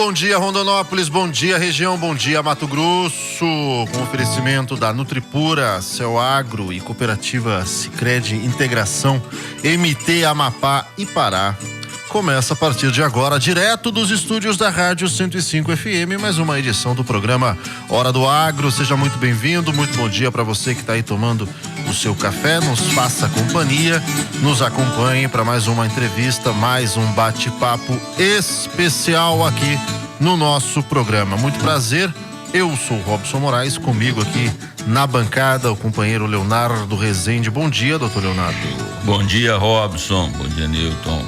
bom dia Rondonópolis, bom dia região, bom dia Mato Grosso, com oferecimento da Nutripura, Céu Agro e Cooperativa Sicredi Integração, MT Amapá e Pará. Começa a partir de agora, direto dos estúdios da Rádio 105 FM, mais uma edição do programa Hora do Agro. Seja muito bem-vindo, muito bom dia para você que está aí tomando o seu café, nos faça companhia, nos acompanhe para mais uma entrevista, mais um bate-papo especial aqui no nosso programa. Muito prazer, eu sou Robson Moraes, comigo aqui na bancada o companheiro Leonardo Rezende. Bom dia, doutor Leonardo. Bom dia, Robson, bom dia, Newton.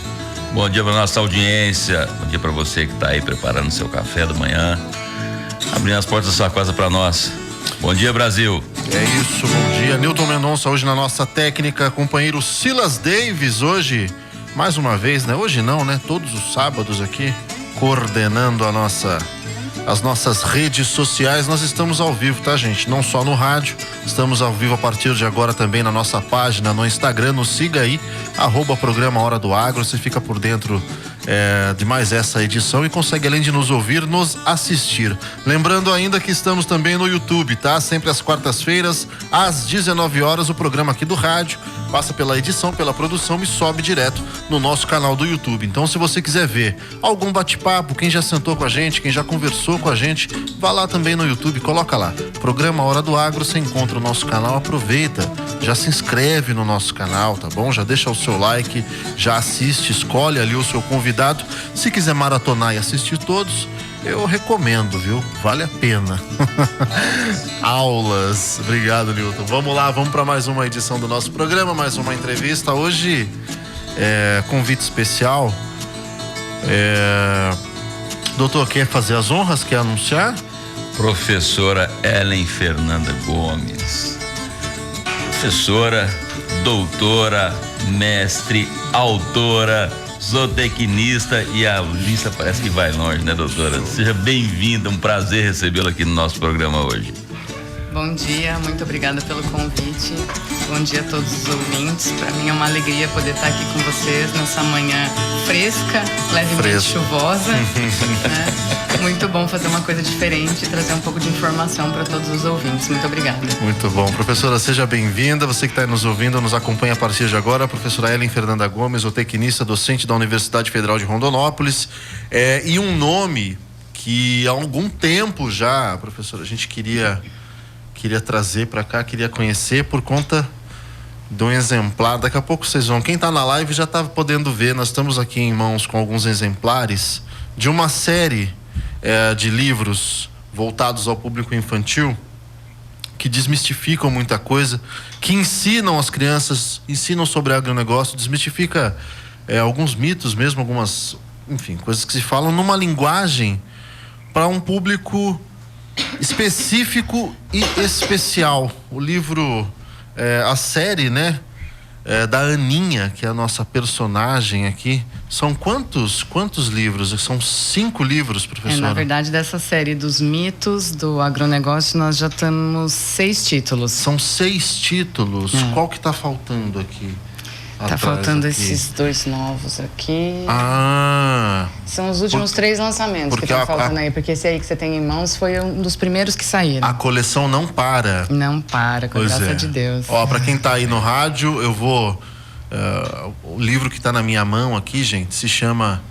Bom dia para nossa audiência, bom dia para você que está aí preparando seu café da manhã, abrindo as portas da sua casa para nós. Bom dia, Brasil. É isso, bom dia. Newton Mendonça hoje na nossa técnica, companheiro Silas Davis hoje, mais uma vez, né? Hoje não, né? Todos os sábados aqui, coordenando as nossas redes sociais. Nós estamos ao vivo, tá, gente? Não só no rádio, estamos ao vivo a partir de agora também na nossa página no Instagram. Nos siga aí, @programa Hora do Agro. Você fica por dentro de mais essa edição e consegue, além de nos ouvir, nos assistir. Lembrando ainda que estamos também no YouTube, tá? Sempre às quartas-feiras, às 19 horas, o programa aqui do rádio passa pela edição, pela produção e sobe direto no nosso canal do YouTube. Então, se você quiser ver algum bate-papo, quem já sentou com a gente, quem já conversou com a gente, vá lá também no YouTube, coloca lá, Programa Hora do Agro, você encontra o nosso canal, aproveita, já se inscreve no nosso canal, tá bom? Já deixa o seu like, já assiste, escolhe ali o seu convidado. Se quiser maratonar e assistir todos, eu recomendo, viu? Vale a pena. Aulas. Obrigado, Newton. Vamos lá, vamos para mais uma edição do nosso programa, mais uma entrevista. Hoje, convite especial. Doutor, quer fazer as honras? Quer anunciar? Professora Ellen Fernanda Gomes. Professora, doutora, mestre, autora, zootecnista, e a lista parece que vai longe, né, doutora? Seja bem-vinda, um prazer recebê-la aqui no nosso programa hoje. Bom dia, muito obrigada pelo convite. Bom dia a todos os ouvintes. Para mim é uma alegria poder estar aqui com vocês nessa manhã fresca, levemente chuvosa. Né? Muito bom fazer uma coisa diferente e trazer um pouco de informação para todos os ouvintes. Muito obrigada. Muito bom. Professora, seja bem-vinda. Você que está nos ouvindo, nos acompanha a partir de agora. A professora Ellen Fernanda Gomes, zootecnista, docente da Universidade Federal de Rondonópolis. E um nome que há algum tempo já, professora, a gente queria trazer para cá, queria conhecer por conta de um exemplar. Daqui a pouco vocês vão, quem está na live já está podendo ver, nós estamos aqui em mãos com alguns exemplares de uma série de livros voltados ao público infantil, que desmistificam muita coisa, que ensinam as crianças, ensinam sobre agronegócio, desmistifica alguns mitos mesmo, algumas, enfim, coisas que se falam numa linguagem para um público específico e especial. O livro, a série, né, da Aninha, que é a nossa personagem aqui, são quantos livros? São 5 livros, professora? Na verdade, dessa série dos mitos do agronegócio, nós já temos 6 títulos. São 6 títulos. Qual que tá faltando aqui? Tá faltando aqui esses 2 novos aqui. São os últimos 3 lançamentos que estão faltando aí, porque esse aí que você tem em mãos foi um dos primeiros que saíram. A coleção não para. Não para, com graça de Deus. Pra quem tá aí no rádio, eu vou... o livro que tá na minha mão aqui, gente, se chama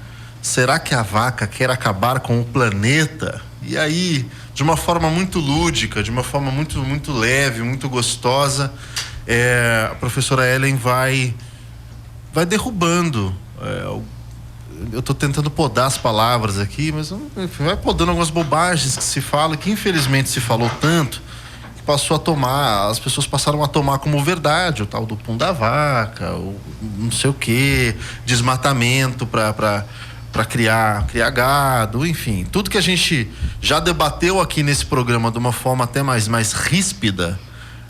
Será que a Vaca Quer Acabar com o Planeta? E aí, de uma forma muito lúdica, de uma forma muito, muito leve, muito gostosa, a professora Ellen vai derrubando. Eu estou tentando podar as palavras aqui, mas enfim, vai podando algumas bobagens que se fala, que infelizmente se falou tanto, que as pessoas passaram a tomar como verdade, o tal do pum da vaca, o não sei o que, desmatamento para criar gado, enfim, tudo que a gente já debateu aqui nesse programa de uma forma até mais ríspida.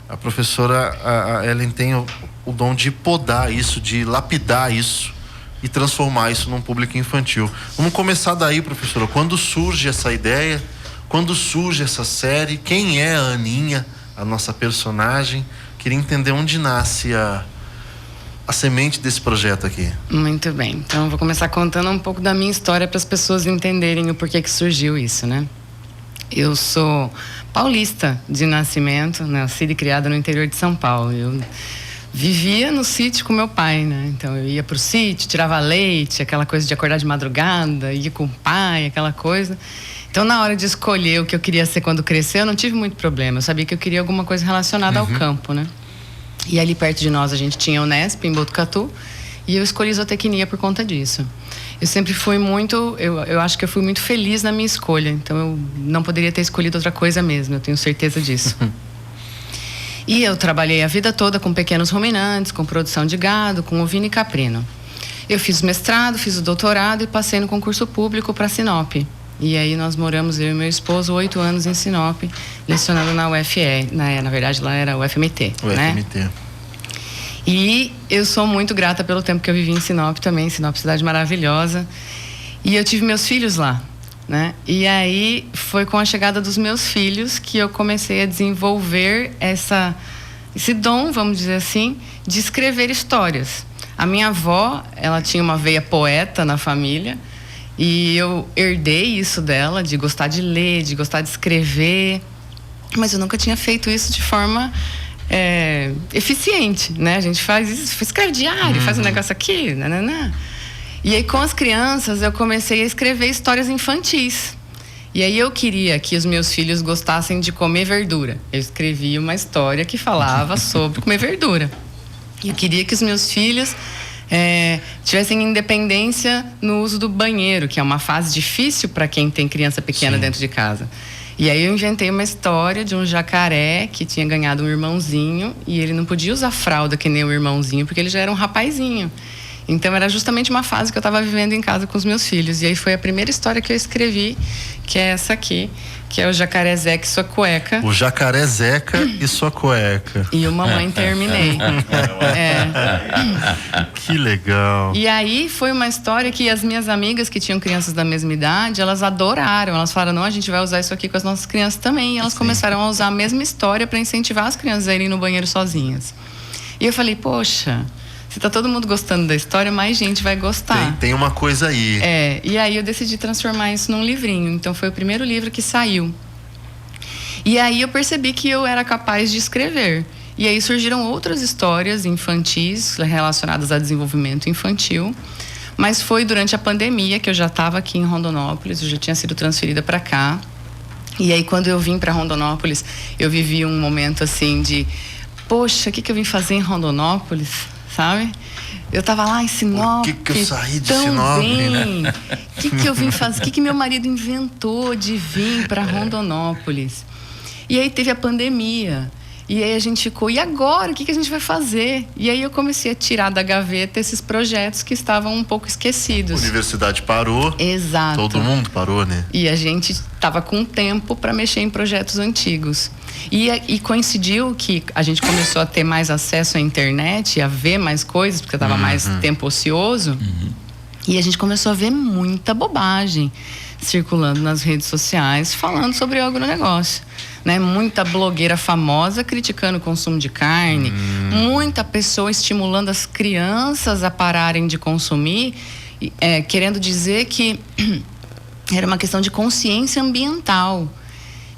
A professora Ellen tem o dom de podar isso, de lapidar isso e transformar isso num público infantil. Vamos começar daí, professora. Quando surge essa ideia? Quando surge essa série? Quem é a Aninha, a nossa personagem? Queria entender onde nasce a semente desse projeto aqui? Muito bem. Então, eu vou começar contando um pouco da minha história para as pessoas entenderem o porquê que surgiu isso, né? Eu sou paulista de nascimento, nascida e criada no interior de São Paulo. Eu vivia no sítio com meu pai, né? Então, eu ia pro sítio, tirava leite, aquela coisa de acordar de madrugada, ia com o pai, aquela coisa. Então, na hora de escolher o que eu queria ser quando crescer, eu não tive muito problema. Eu sabia que eu queria alguma coisa relacionada ao campo, né? E ali perto de nós a gente tinha o Unesp, em Botucatu, e eu escolhi zootecnia por conta disso. Eu sempre fui muito, eu acho que eu fui muito feliz na minha escolha, então eu não poderia ter escolhido outra coisa mesmo, eu tenho certeza disso. E eu trabalhei a vida toda com pequenos ruminantes, com produção de gado, com ovino e caprino. Eu fiz o mestrado, fiz o doutorado e passei no concurso público para Sinop. E aí nós moramos, eu e meu esposo, 8 anos em Sinop, lecionando na UFE. Na verdade, lá era o UFMT. UFMT. E eu sou muito grata pelo tempo que eu vivi em Sinop também. Sinop, cidade maravilhosa. E eu tive meus filhos lá, né? E aí foi com a chegada dos meus filhos que eu comecei a desenvolver esse dom, vamos dizer assim, de escrever histórias. A minha avó, ela tinha uma veia poeta na família. E eu herdei isso dela, de gostar de ler, de gostar de escrever. Mas eu nunca tinha feito isso de forma eficiente, né? A gente faz isso, escreve diário, faz um negócio aqui, nananã. E aí com as crianças eu comecei a escrever histórias infantis. E aí eu queria que os meus filhos gostassem de comer verdura. Eu escrevi uma história que falava sobre comer verdura. E eu queria que os meus filhos tivessem independência no uso do banheiro, que é uma fase difícil para quem tem criança pequena dentro de casa. E aí eu inventei uma história de um jacaré que tinha ganhado um irmãozinho e ele não podia usar fralda que nem o irmãozinho, porque ele já era um rapazinho. Então era justamente uma fase que eu estava vivendo em casa com os meus filhos. E aí foi a primeira história que eu escrevi, que é essa aqui, que é o Jacaré Zeca e sua cueca. O Jacaré Zeca e sua cueca. E o Mamãe Terminei. Que legal. E aí foi uma história que as minhas amigas que tinham crianças da mesma idade, elas adoraram. Elas falaram, não, a gente vai usar isso aqui com as nossas crianças também. E elas começaram a usar a mesma história para incentivar as crianças a irem no banheiro sozinhas. E eu falei, poxa, se tá todo mundo gostando da história, mais gente vai gostar. Tem uma coisa aí. E aí eu decidi transformar isso num livrinho. Então foi o primeiro livro que saiu. E aí eu percebi que eu era capaz de escrever. E aí surgiram outras histórias infantis relacionadas a desenvolvimento infantil. Mas foi durante a pandemia que eu já estava aqui em Rondonópolis, eu já tinha sido transferida para cá. E aí quando eu vim para Rondonópolis, eu vivi um momento assim de, poxa, o que eu vim fazer em Rondonópolis? Sabe? Eu tava lá em Sinop. Por que eu saí de tão Sinop? Bem. O que eu vim fazer? O que meu marido inventou de vir para Rondonópolis? E aí teve a pandemia. E aí a gente ficou, e agora? O que a gente vai fazer? E aí eu comecei a tirar da gaveta esses projetos que estavam um pouco esquecidos. A universidade parou. Exato. Todo mundo parou, né? E a gente estava com tempo para mexer em projetos antigos. E coincidiu que a gente começou a ter mais acesso à internet, a ver mais coisas, porque eu estava mais tempo ocioso. E a gente começou a ver muita bobagem circulando nas redes sociais, falando sobre o agronegócio. Né? Muita blogueira famosa criticando o consumo de carne, muita pessoa estimulando as crianças a pararem de consumir, querendo dizer que era uma questão de consciência ambiental.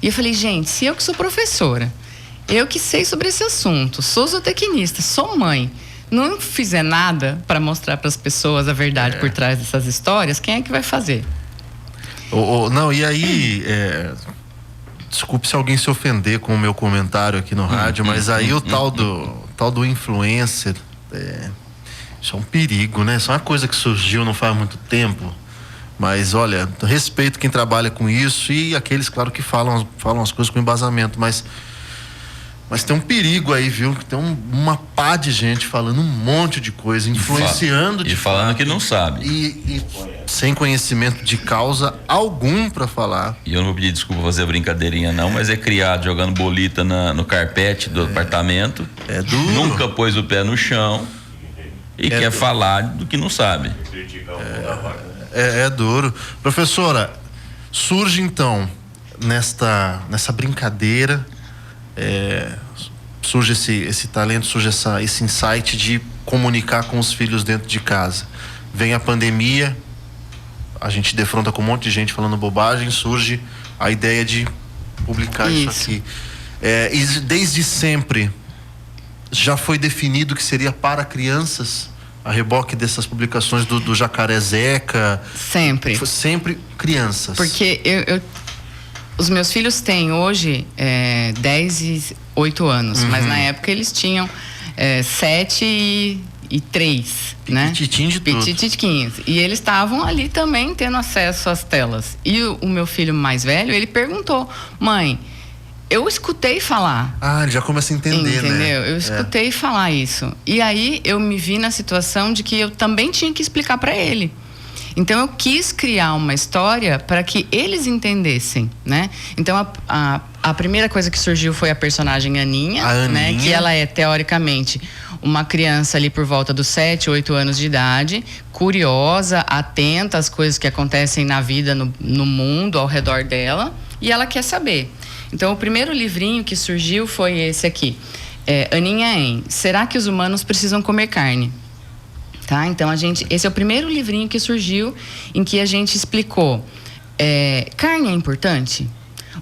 E eu falei, gente, se eu que sou professora, eu que sei sobre esse assunto, sou zootecnista, sou mãe, não fizer nada para mostrar para as pessoas a verdade por trás dessas histórias, quem é que vai fazer? Não, e aí... Desculpe se alguém se ofender com o meu comentário aqui no rádio, mas aí o tal do influencer, isso é um perigo, né? Isso é uma coisa que surgiu não faz muito tempo, mas olha, respeito quem trabalha com isso e aqueles, claro, que falam as coisas com embasamento, mas tem um perigo aí, viu? Tem uma pá de gente falando um monte de coisa, influenciando e falando que não sabe. E sem conhecimento de causa algum para falar. E eu não vou pedir desculpa fazer a brincadeirinha não, mas é criado jogando bolita no carpete do apartamento. É duro. Nunca pôs o pé no chão e quer falar do que não sabe. É duro. Professora, surge então nessa brincadeira, surge esse talento, surge esse insight de comunicar com os filhos dentro de casa. Vem a pandemia, a gente defronta com um monte de gente falando bobagem, surge a ideia de publicar isso aqui. E desde sempre já foi definido que seria para crianças, a reboque dessas publicações do Jacaré Zeca? Sempre. Sempre crianças. Porque os meus filhos têm hoje 10 e 8 anos, mas na época eles tinham 7 e 3, né? Pititinho de tudo. Pititinhos. E eles estavam ali também tendo acesso às telas. E o meu filho mais velho, ele perguntou: mãe, eu escutei falar. Ah, ele já começa a entender, entendeu? né? Eu escutei falar isso. E aí eu me vi na situação de que eu também tinha que explicar para ele. Então eu quis criar uma história para que eles entendessem, né? Então a primeira coisa que surgiu foi a personagem Aninha, né? Que ela é teoricamente uma criança ali por volta dos 7, 8 anos de idade, curiosa, atenta às coisas que acontecem na vida, no mundo, ao redor dela, e ela quer saber. Então o primeiro livrinho que surgiu foi esse aqui, Aninha em Será que os humanos precisam comer carne? Tá? Então esse é o primeiro livrinho que surgiu em que a gente explicou, carne é importante?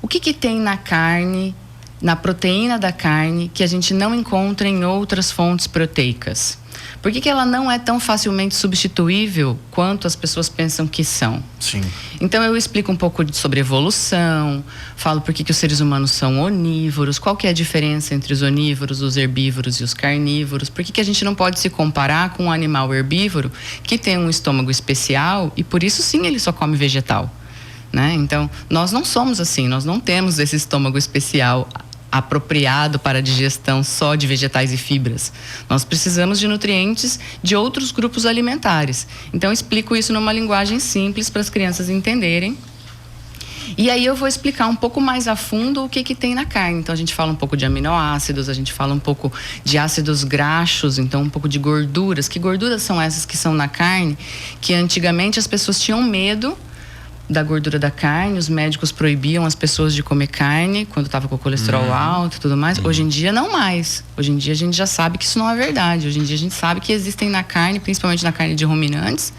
O que tem na carne, na proteína da carne, que a gente não encontra em outras fontes proteicas? Por que ela não é tão facilmente substituível quanto as pessoas pensam que são? Sim. Então eu explico um pouco sobre evolução, falo por que os seres humanos são onívoros, qual que é a diferença entre os onívoros, os herbívoros e os carnívoros, por que a gente não pode se comparar com um animal herbívoro que tem um estômago especial e por isso sim ele só come vegetal, né? Então nós não somos assim, nós não temos esse estômago especial apropriado para a digestão só de vegetais e fibras. Nós precisamos de nutrientes de outros grupos alimentares. Então eu explico isso numa linguagem simples para as crianças entenderem. E aí eu vou explicar um pouco mais a fundo o que tem na carne. Então a gente fala um pouco de aminoácidos, a gente fala um pouco de ácidos graxos, então um pouco de gorduras. Que gorduras são essas que são na carne? Que antigamente as pessoas tinham medo da gordura da carne, os médicos proibiam as pessoas de comer carne quando estava com o colesterol alto e tudo mais. Hoje em dia não mais. Hoje em dia a gente já sabe que isso não é verdade. Hoje em dia a gente sabe que existem na carne, principalmente na carne de ruminantes,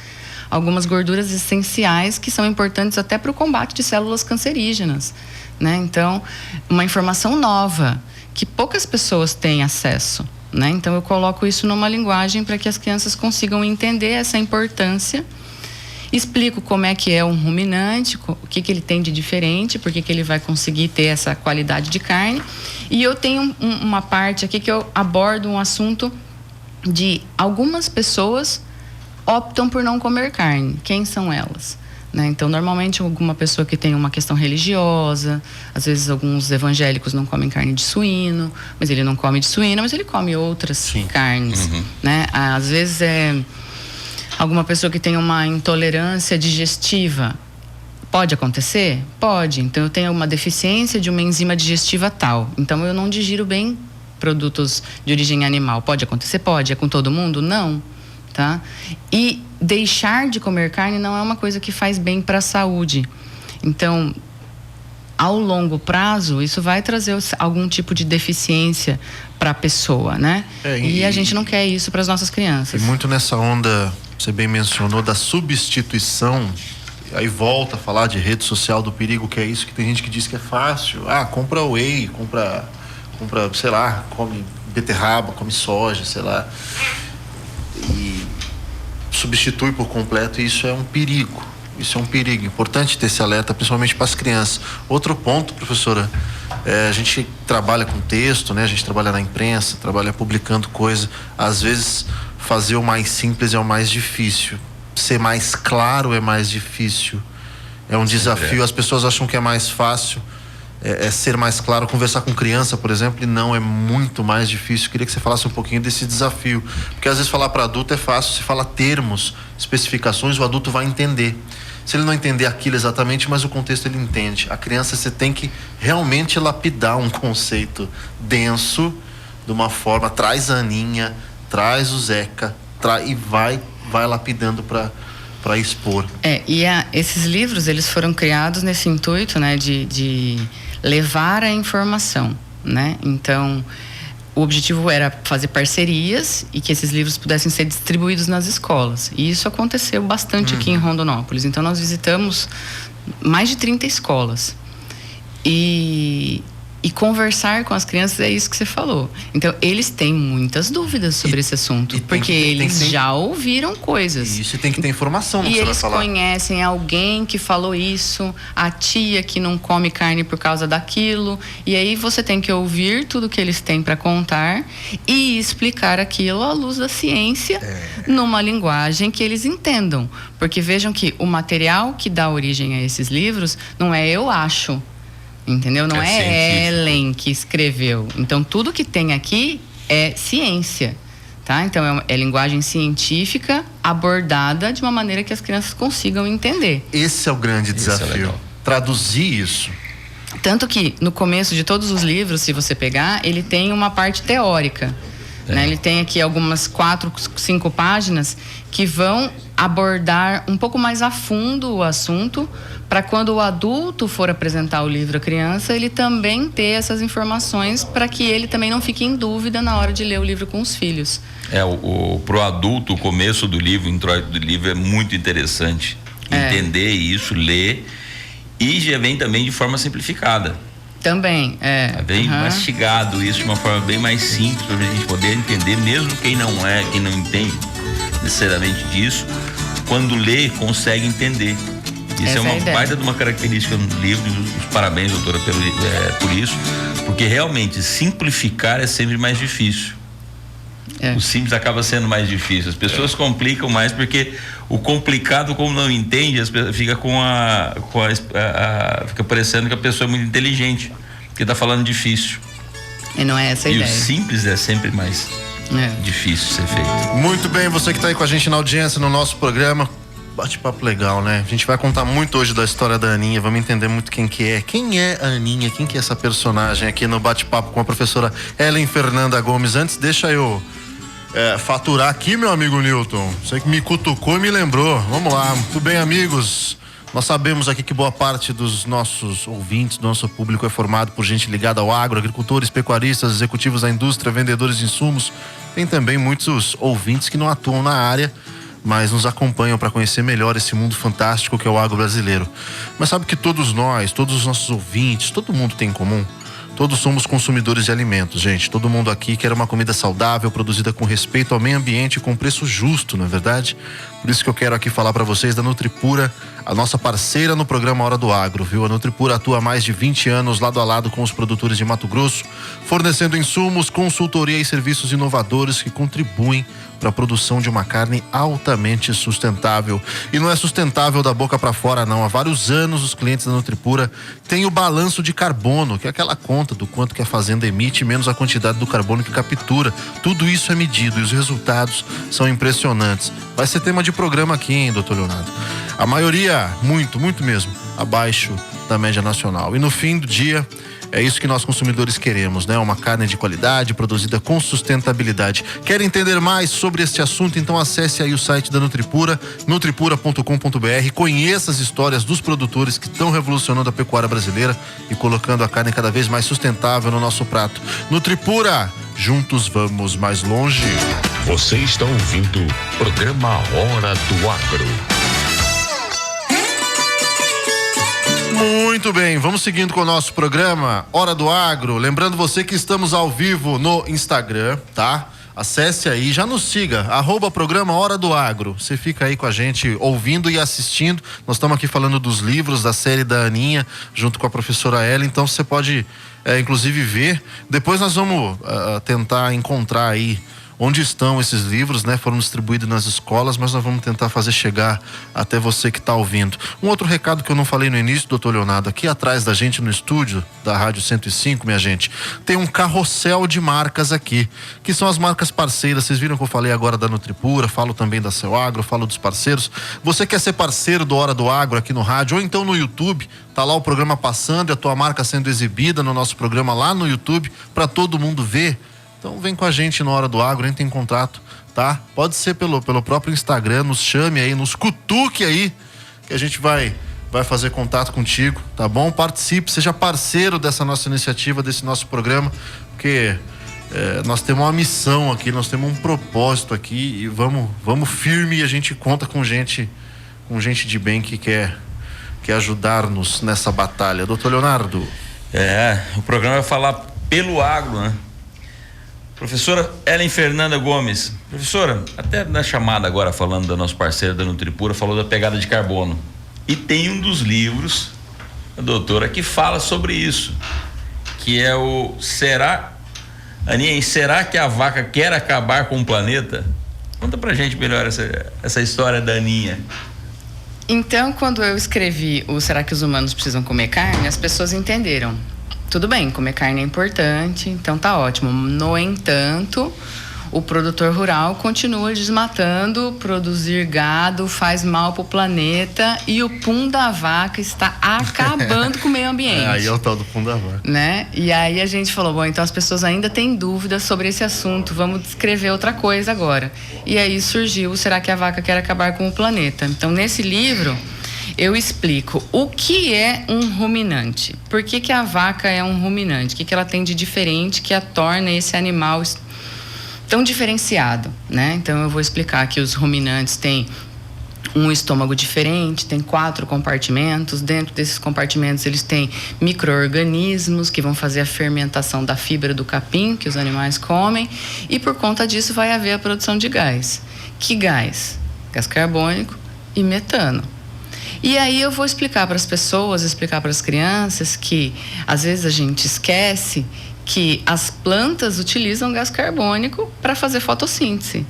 algumas gorduras essenciais que são importantes até para o combate de células cancerígenas, né? Então, uma informação nova que poucas pessoas têm acesso, né? Então eu coloco isso numa linguagem para que as crianças consigam entender essa importância. Explico como é que é um ruminante, o que ele tem de diferente, por que ele vai conseguir ter essa qualidade de carne. E eu tenho uma parte aqui que eu abordo um assunto de algumas pessoas optam por não comer carne. Quem são elas? Né? Então, normalmente, alguma pessoa que tem uma questão religiosa, às vezes alguns evangélicos não comem carne de suíno, mas ele não come de suíno, mas ele come outras carnes. Né? Às vezes alguma pessoa que tem uma intolerância digestiva. Pode acontecer? Pode. Então, eu tenho uma deficiência de uma enzima digestiva tal. Então, eu não digiro bem produtos de origem animal. Pode acontecer? Pode. É com todo mundo? Não. Tá? E deixar de comer carne não é uma coisa que faz bem para a saúde. Então, ao longo prazo, isso vai trazer algum tipo de deficiência para a pessoa, né? E a gente não quer isso para as nossas crianças. E muito nessa onda, você bem mencionou, da substituição, aí volta a falar de rede social, do perigo que é isso, que tem gente que diz que é fácil. Compra whey, compra, sei lá, come beterraba, come soja, sei lá. E substitui por completo, e isso é um perigo. Isso é um perigo. Importante ter esse alerta, principalmente para as crianças. Outro ponto, professora, a gente trabalha com texto, né? A gente trabalha na imprensa, trabalha publicando coisa. Às vezes, fazer o mais simples é o mais difícil. Ser mais claro é mais difícil. É um desafio. As pessoas acham que é mais fácil ser mais claro. Conversar com criança, por exemplo, e não, é muito mais difícil. Queria que você falasse um pouquinho desse desafio. Porque às vezes falar para adulto é fácil. Se fala termos, especificações, o adulto vai entender. Se ele não entender aquilo exatamente, mas o contexto ele entende. A criança, você tem que realmente lapidar um conceito denso de uma forma. Traz a Aninha, traz o Zeca, e vai lapidando para expor. Esses livros, eles foram criados nesse intuito, né, de levar a informação, né? Então, o objetivo era fazer parcerias e que esses livros pudessem ser distribuídos nas escolas. E isso aconteceu bastante aqui em Rondonópolis. Então, nós visitamos mais de 30 escolas. E conversar com as crianças é isso que você falou. Então, eles têm muitas dúvidas sobre esse assunto, porque eles já ouviram coisas. Isso, tem que ter informação no que você vai falar. E eles conhecem alguém que falou isso, a tia que não come carne por causa daquilo. E aí você tem que ouvir tudo que eles têm para contar e explicar aquilo à luz da ciência, numa linguagem que eles entendam. Porque vejam que o material que dá origem a esses livros não é eu acho. Entendeu? Não é Ellen que escreveu. Então, tudo que tem aqui é ciência, tá? Então, é linguagem científica abordada de uma maneira que as crianças consigam entender. Esse é o grande desafio. Traduzir isso. Tanto que, no começo de todos os livros, se você pegar, ele tem uma parte teórica. Né? Ele tem aqui algumas 4, 5 páginas que vão abordar um pouco mais a fundo o assunto, para quando o adulto for apresentar o livro à criança, ele também ter essas informações para que ele também não fique em dúvida na hora de ler o livro com os filhos. Pro adulto, o começo do livro, o introito do livro é muito interessante. Entender isso, ler, e já vem também de forma simplificada. Também, bem mastigado isso de uma forma bem mais simples, para a gente poder entender, mesmo quem não entende necessariamente disso, quando lê, consegue entender. Isso é uma baita de uma característica no livro, e os parabéns, doutora, por isso, porque realmente simplificar é sempre mais difícil. O simples acaba sendo mais difícil. As pessoas complicam mais porque o complicado, como não entende, fica fica parecendo que a pessoa é muito inteligente, porque está falando difícil. E não é essa a ideia. E o simples é sempre mais difícil de ser feito. Muito bem, você que está aí com a gente na audiência no nosso programa. Bate-papo legal, né? A gente vai contar muito hoje da história da Aninha, vamos entender muito quem é a Aninha, quem que é essa personagem aqui no bate-papo com a professora Ellen Fernanda Gomes. Antes, deixa eu faturar aqui, meu amigo Newton. Você que me cutucou e me lembrou. Vamos lá, muito bem, amigos. Nós sabemos aqui que boa parte dos nossos ouvintes, do nosso público é formado por gente ligada ao agro, agricultores, pecuaristas, executivos da indústria, vendedores de insumos. Tem também muitos ouvintes que não atuam na área, mas nos acompanham para conhecer melhor esse mundo fantástico que é o agro brasileiro. Mas sabe que todos nós, todos os nossos ouvintes, todo mundo tem em comum? Todos somos consumidores de alimentos, gente. Todo mundo aqui quer uma comida saudável, produzida com respeito ao meio ambiente e com preço justo, não é verdade? Por isso que eu quero aqui falar para vocês da Nutripura, a nossa parceira no programa Hora do Agro, viu? A Nutripura atua há mais de 20 anos lado a lado com os produtores de Mato Grosso, fornecendo insumos, consultoria e serviços inovadores que contribuem para a produção de uma carne altamente sustentável. E não é sustentável da boca para fora, não. Há vários anos os clientes da Nutripura têm o balanço de carbono, que é aquela conta do quanto que a fazenda emite menos a quantidade do carbono que captura. Tudo isso é medido e os resultados são impressionantes. Vai ser tema de programa aqui, hein, doutor Leonardo? A maioria, muito mesmo, abaixo da média nacional. E no fim do dia, é isso que nós consumidores queremos, né? Uma carne de qualidade, produzida com sustentabilidade. Quer entender mais sobre este assunto? Então acesse aí o site da Nutripura, nutripura.com.br, conheça as histórias dos produtores que estão revolucionando a pecuária brasileira e colocando a carne cada vez mais sustentável no nosso prato. Nutripura, juntos vamos mais longe. Você está ouvindo o programa Hora do Agro. Muito bem, vamos seguindo com o nosso programa Hora do Agro. Lembrando você que estamos ao vivo no Instagram, tá? Acesse aí, já nos siga, @programa Hora do Agro. Você fica aí com a gente ouvindo e assistindo. Nós estamos aqui falando dos livros da série da Aninha, junto com a professora Ellen, então você pode inclusive ver. Depois nós vamos tentar encontrar aí onde estão esses livros, né? Foram distribuídos nas escolas, mas nós vamos tentar fazer chegar até você que está ouvindo. Um outro recado que eu não falei no início, doutor Leonardo, aqui atrás da gente no estúdio da Rádio 105, minha gente, tem um carrossel de marcas aqui, que são as marcas parceiras. Vocês viram que eu falei agora da Nutripura, falo também da Seu Agro, falo dos parceiros. Você quer ser parceiro do Hora do Agro aqui no rádio, ou então no YouTube, tá lá o programa passando e a tua marca sendo exibida no nosso programa lá no YouTube, para todo mundo ver. Então vem com a gente na Hora do Agro, entre em contato, tá? Pode ser pelo próprio Instagram, nos chame aí, nos cutuque aí, que a gente vai fazer contato contigo, tá bom? Participe, seja parceiro dessa nossa iniciativa, desse nosso programa, porque nós temos uma missão aqui, nós temos um propósito aqui e vamos firme, e a gente conta com gente de bem que quer ajudar-nos nessa batalha. Doutor Leonardo. O programa vai falar pelo agro, né? Professora Ellen Fernanda Gomes. Professora, até na chamada agora, falando da nossa parceira da Nutripura, falou da pegada de carbono. E tem um dos livros da doutora que fala sobre isso, que é o Aninha, será que a vaca quer acabar com o planeta? Conta pra gente melhor essa história da Aninha. Então, quando eu escrevi o Será que os humanos precisam comer carne, as pessoas entenderam. Tudo bem, comer carne é importante, então tá ótimo. No entanto, o produtor rural continua desmatando, produzir gado faz mal pro planeta e o pum da vaca está acabando com o meio ambiente. Aí é o tal do pum da vaca. Né? E aí a gente falou, bom, então as pessoas ainda têm dúvidas sobre esse assunto, vamos descrever outra coisa agora. E aí surgiu o Será que a vaca quer acabar com o planeta? Então, nesse livro, eu explico o que é um ruminante. Por que a vaca é um ruminante? O que ela tem de diferente que a torna esse animal tão diferenciado, né? Então eu vou explicar que os ruminantes têm um estômago diferente, tem 4 compartimentos. Dentro desses compartimentos eles têm micro-organismos que vão fazer a fermentação da fibra do capim que os animais comem, e por conta disso vai haver a produção de gás. Que gás? Gás carbônico e metano. E aí eu vou explicar para as pessoas, explicar para as crianças que às vezes a gente esquece que as plantas utilizam gás carbônico para fazer fotossíntese.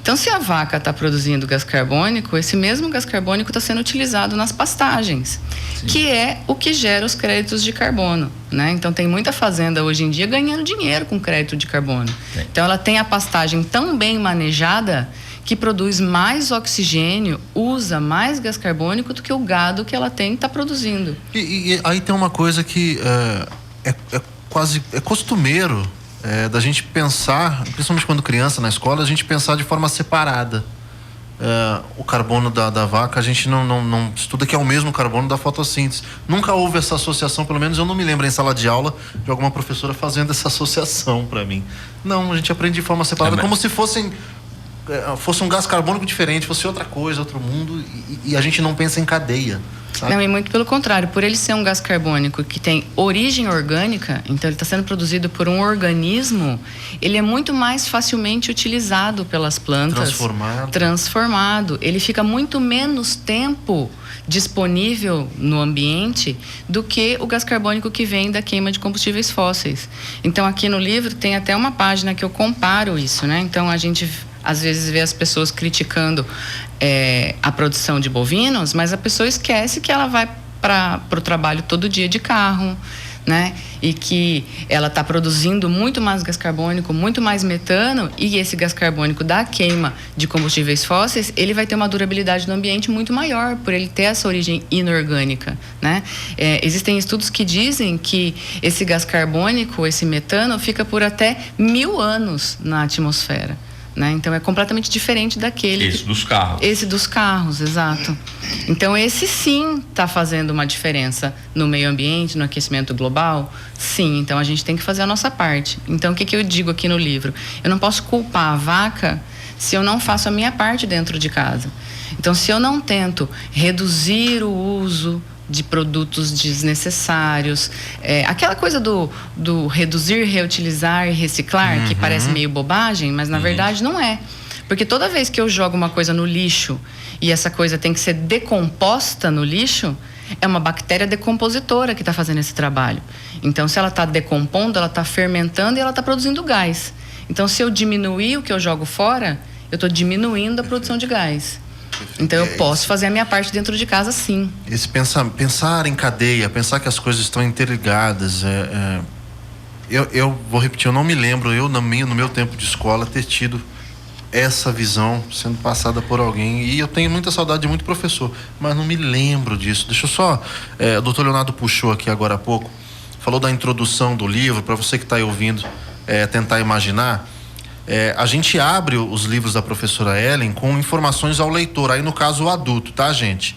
Então, se a vaca está produzindo gás carbônico, esse mesmo gás carbônico está sendo utilizado nas pastagens, sim, que é o que gera os créditos de carbono, né? Então, tem muita fazenda hoje em dia ganhando dinheiro com crédito de carbono. Sim. Então, ela tem a pastagem tão bem manejada que produz mais oxigênio, usa mais gás carbônico do que o gado que ela tem está produzindo. E aí tem uma coisa que quase costumeiro da gente pensar, principalmente quando criança na escola, a gente pensar de forma separada. O carbono da vaca, a gente não estuda que é o mesmo carbono da fotossíntese. Nunca houve essa associação, pelo menos eu não me lembro em sala de aula de alguma professora fazendo essa associação para mim. Não, a gente aprende de forma separada, como se fosse um gás carbônico diferente, fosse outra coisa, outro mundo, e a gente não pensa em cadeia, sabe? Não, e muito pelo contrário, por ele ser um gás carbônico que tem origem orgânica, então ele está sendo produzido por um organismo, ele é muito mais facilmente utilizado pelas plantas. Transformado. Ele fica muito menos tempo disponível no ambiente do que o gás carbônico que vem da queima de combustíveis fósseis. Então, aqui no livro tem até uma página que eu comparo isso, né? Então, a gente às vezes vê as pessoas criticando a produção de bovinos, mas a pessoa esquece que ela vai para o trabalho todo dia de carro, né? E que ela está produzindo muito mais gás carbônico, muito mais metano, e esse gás carbônico da queima de combustíveis fósseis, ele vai ter uma durabilidade no ambiente muito maior, por ele ter essa origem inorgânica, né? Existem estudos que dizem que esse gás carbônico, esse metano, fica por até 1000 anos na atmosfera, né? Então é completamente diferente daquele. Dos carros. Esse dos carros, exato. Então esse sim está fazendo uma diferença no meio ambiente, no aquecimento global. Sim, então a gente tem que fazer a nossa parte. Então o que eu digo aqui no livro? Eu não posso culpar a vaca se eu não faço a minha parte dentro de casa. Então, se eu não tento reduzir o uso de produtos desnecessários, aquela coisa do reduzir, reutilizar e reciclar, que parece meio bobagem, mas na verdade não é. Porque toda vez que eu jogo uma coisa no lixo e essa coisa tem que ser decomposta no lixo, é uma bactéria decompositora que está fazendo esse trabalho. Então, se ela está decompondo, ela está fermentando e ela está produzindo gás. Então, se eu diminuir o que eu jogo fora, eu estou diminuindo a produção de gás. Então eu posso fazer a minha parte dentro de casa, sim. Esse pensar em cadeia, pensar que as coisas estão interligadas. Eu vou repetir, eu não me lembro, no meu tempo de escola, ter tido essa visão sendo passada por alguém. E eu tenho muita saudade de muito professor, mas não me lembro disso. Deixa eu só... o doutor Leonardo puxou aqui agora há pouco, falou da introdução do livro, para você que está aí ouvindo, tentar imaginar. A gente abre os livros da professora Ellen com informações ao leitor, aí no caso o adulto, tá, gente?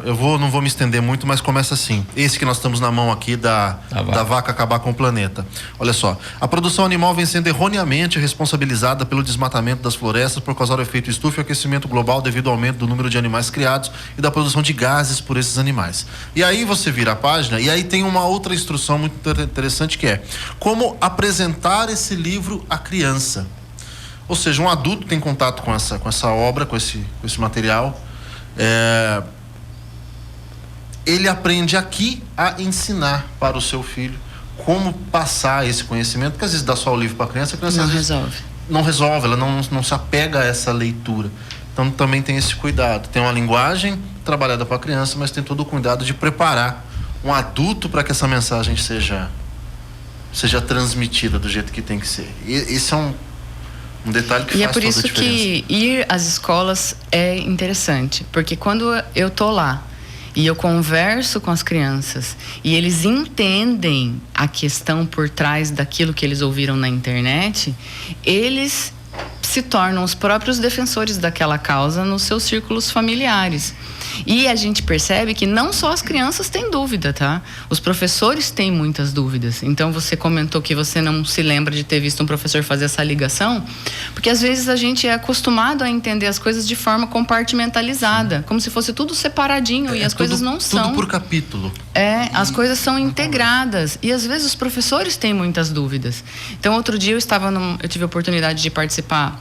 Eu não vou me estender muito, mas começa assim. Esse que nós estamos na mão aqui da vaca acabar com o planeta. Olha só, a produção animal vem sendo erroneamente responsabilizada pelo desmatamento das florestas por causar o efeito estufa e aquecimento global devido ao aumento do número de animais criados e da produção de gases por esses animais. E aí você vira a página e aí tem uma outra instrução muito interessante que é como apresentar esse livro à criança. Ou seja, um adulto tem contato com essa obra, com esse material. Ele aprende aqui a ensinar para o seu filho como passar esse conhecimento, porque às vezes dá só o livro para a criança não resolve, ela não se apega a essa leitura. Então também tem esse cuidado, tem uma linguagem trabalhada para a criança, mas tem todo o cuidado de preparar um adulto para que essa mensagem seja transmitida do jeito que tem que ser. E esse é um detalhe que faz toda a diferença. E é por isso que ir às escolas é interessante, porque quando eu tô lá e eu converso com as crianças e eles entendem a questão por trás daquilo que eles ouviram na internet, eles se tornam os próprios defensores daquela causa nos seus círculos familiares. E a gente percebe que não só as crianças têm dúvida, tá? Os professores têm muitas dúvidas. Então você comentou que você não se lembra de ter visto um professor fazer essa ligação, porque às vezes a gente é acostumado a entender as coisas de forma compartimentalizada, como se fosse tudo separadinho, e as coisas não são. Tudo por capítulo. As coisas são integradas e às vezes os professores têm muitas dúvidas. Então outro dia eu tive a oportunidade de participar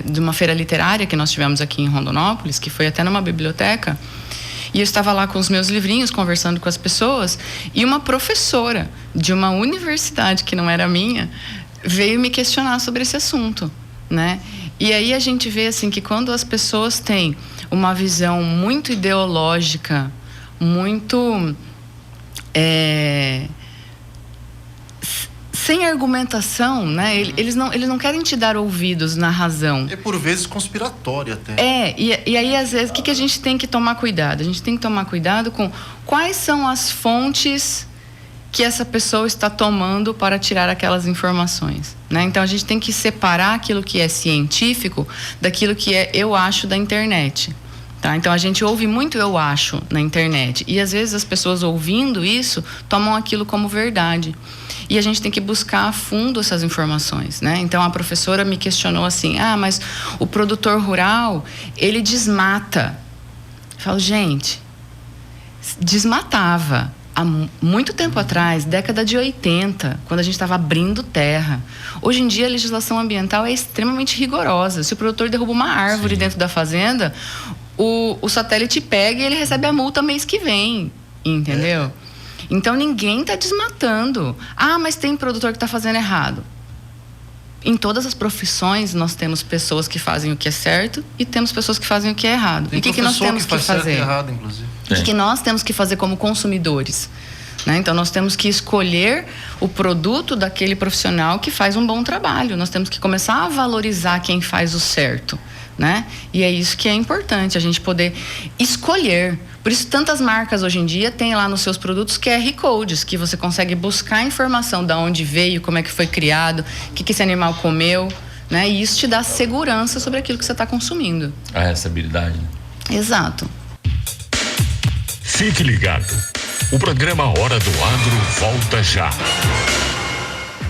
de uma feira literária que nós tivemos aqui em Rondonópolis, que foi até numa biblioteca, e eu estava lá com os meus livrinhos, conversando com as pessoas, e uma professora de uma universidade que não era minha veio me questionar sobre esse assunto, né? E aí a gente vê assim que quando as pessoas têm uma visão muito ideológica, muito sem argumentação, né? Eles não querem te dar ouvidos na razão. É por vezes conspiratória até. E aí às vezes o que a gente tem que tomar cuidado? A gente tem que tomar cuidado com quais são as fontes que essa pessoa está tomando para tirar aquelas informações, né? Então a gente tem que separar aquilo que é científico daquilo que é eu acho da internet. Tá? Então a gente ouve muito eu acho na internet e às vezes as pessoas ouvindo isso tomam aquilo como verdade. E a gente tem que buscar a fundo essas informações, né? Então a professora me questionou assim: mas o produtor rural, ele desmata. Eu falo, gente, desmatava há muito tempo atrás, década de 80, quando a gente estava abrindo terra. Hoje em dia a legislação ambiental é extremamente rigorosa. Se o produtor derruba uma árvore dentro da fazenda, o satélite pega e ele recebe a multa mês que vem, entendeu? Então ninguém está desmatando. Mas tem produtor que está fazendo errado. Em todas as profissões nós temos pessoas que fazem o que é certo e temos pessoas que fazem o que é errado. Tem e o que nós temos que fazer? Certo e errado, inclusive. O que nós temos que fazer como consumidores? Né? Então nós temos que escolher o produto daquele profissional que faz um bom trabalho. Nós temos que começar a valorizar quem faz o certo, né? E é isso que é importante, a gente poder escolher. Por isso tantas marcas hoje em dia têm lá nos seus produtos QR Codes, que você consegue buscar informação de onde veio, como é que foi criado, o que esse animal comeu, né? E isso te dá segurança sobre aquilo que você está consumindo. A restabilidade, né? Exato. Fique ligado. O programa Hora do Agro volta já.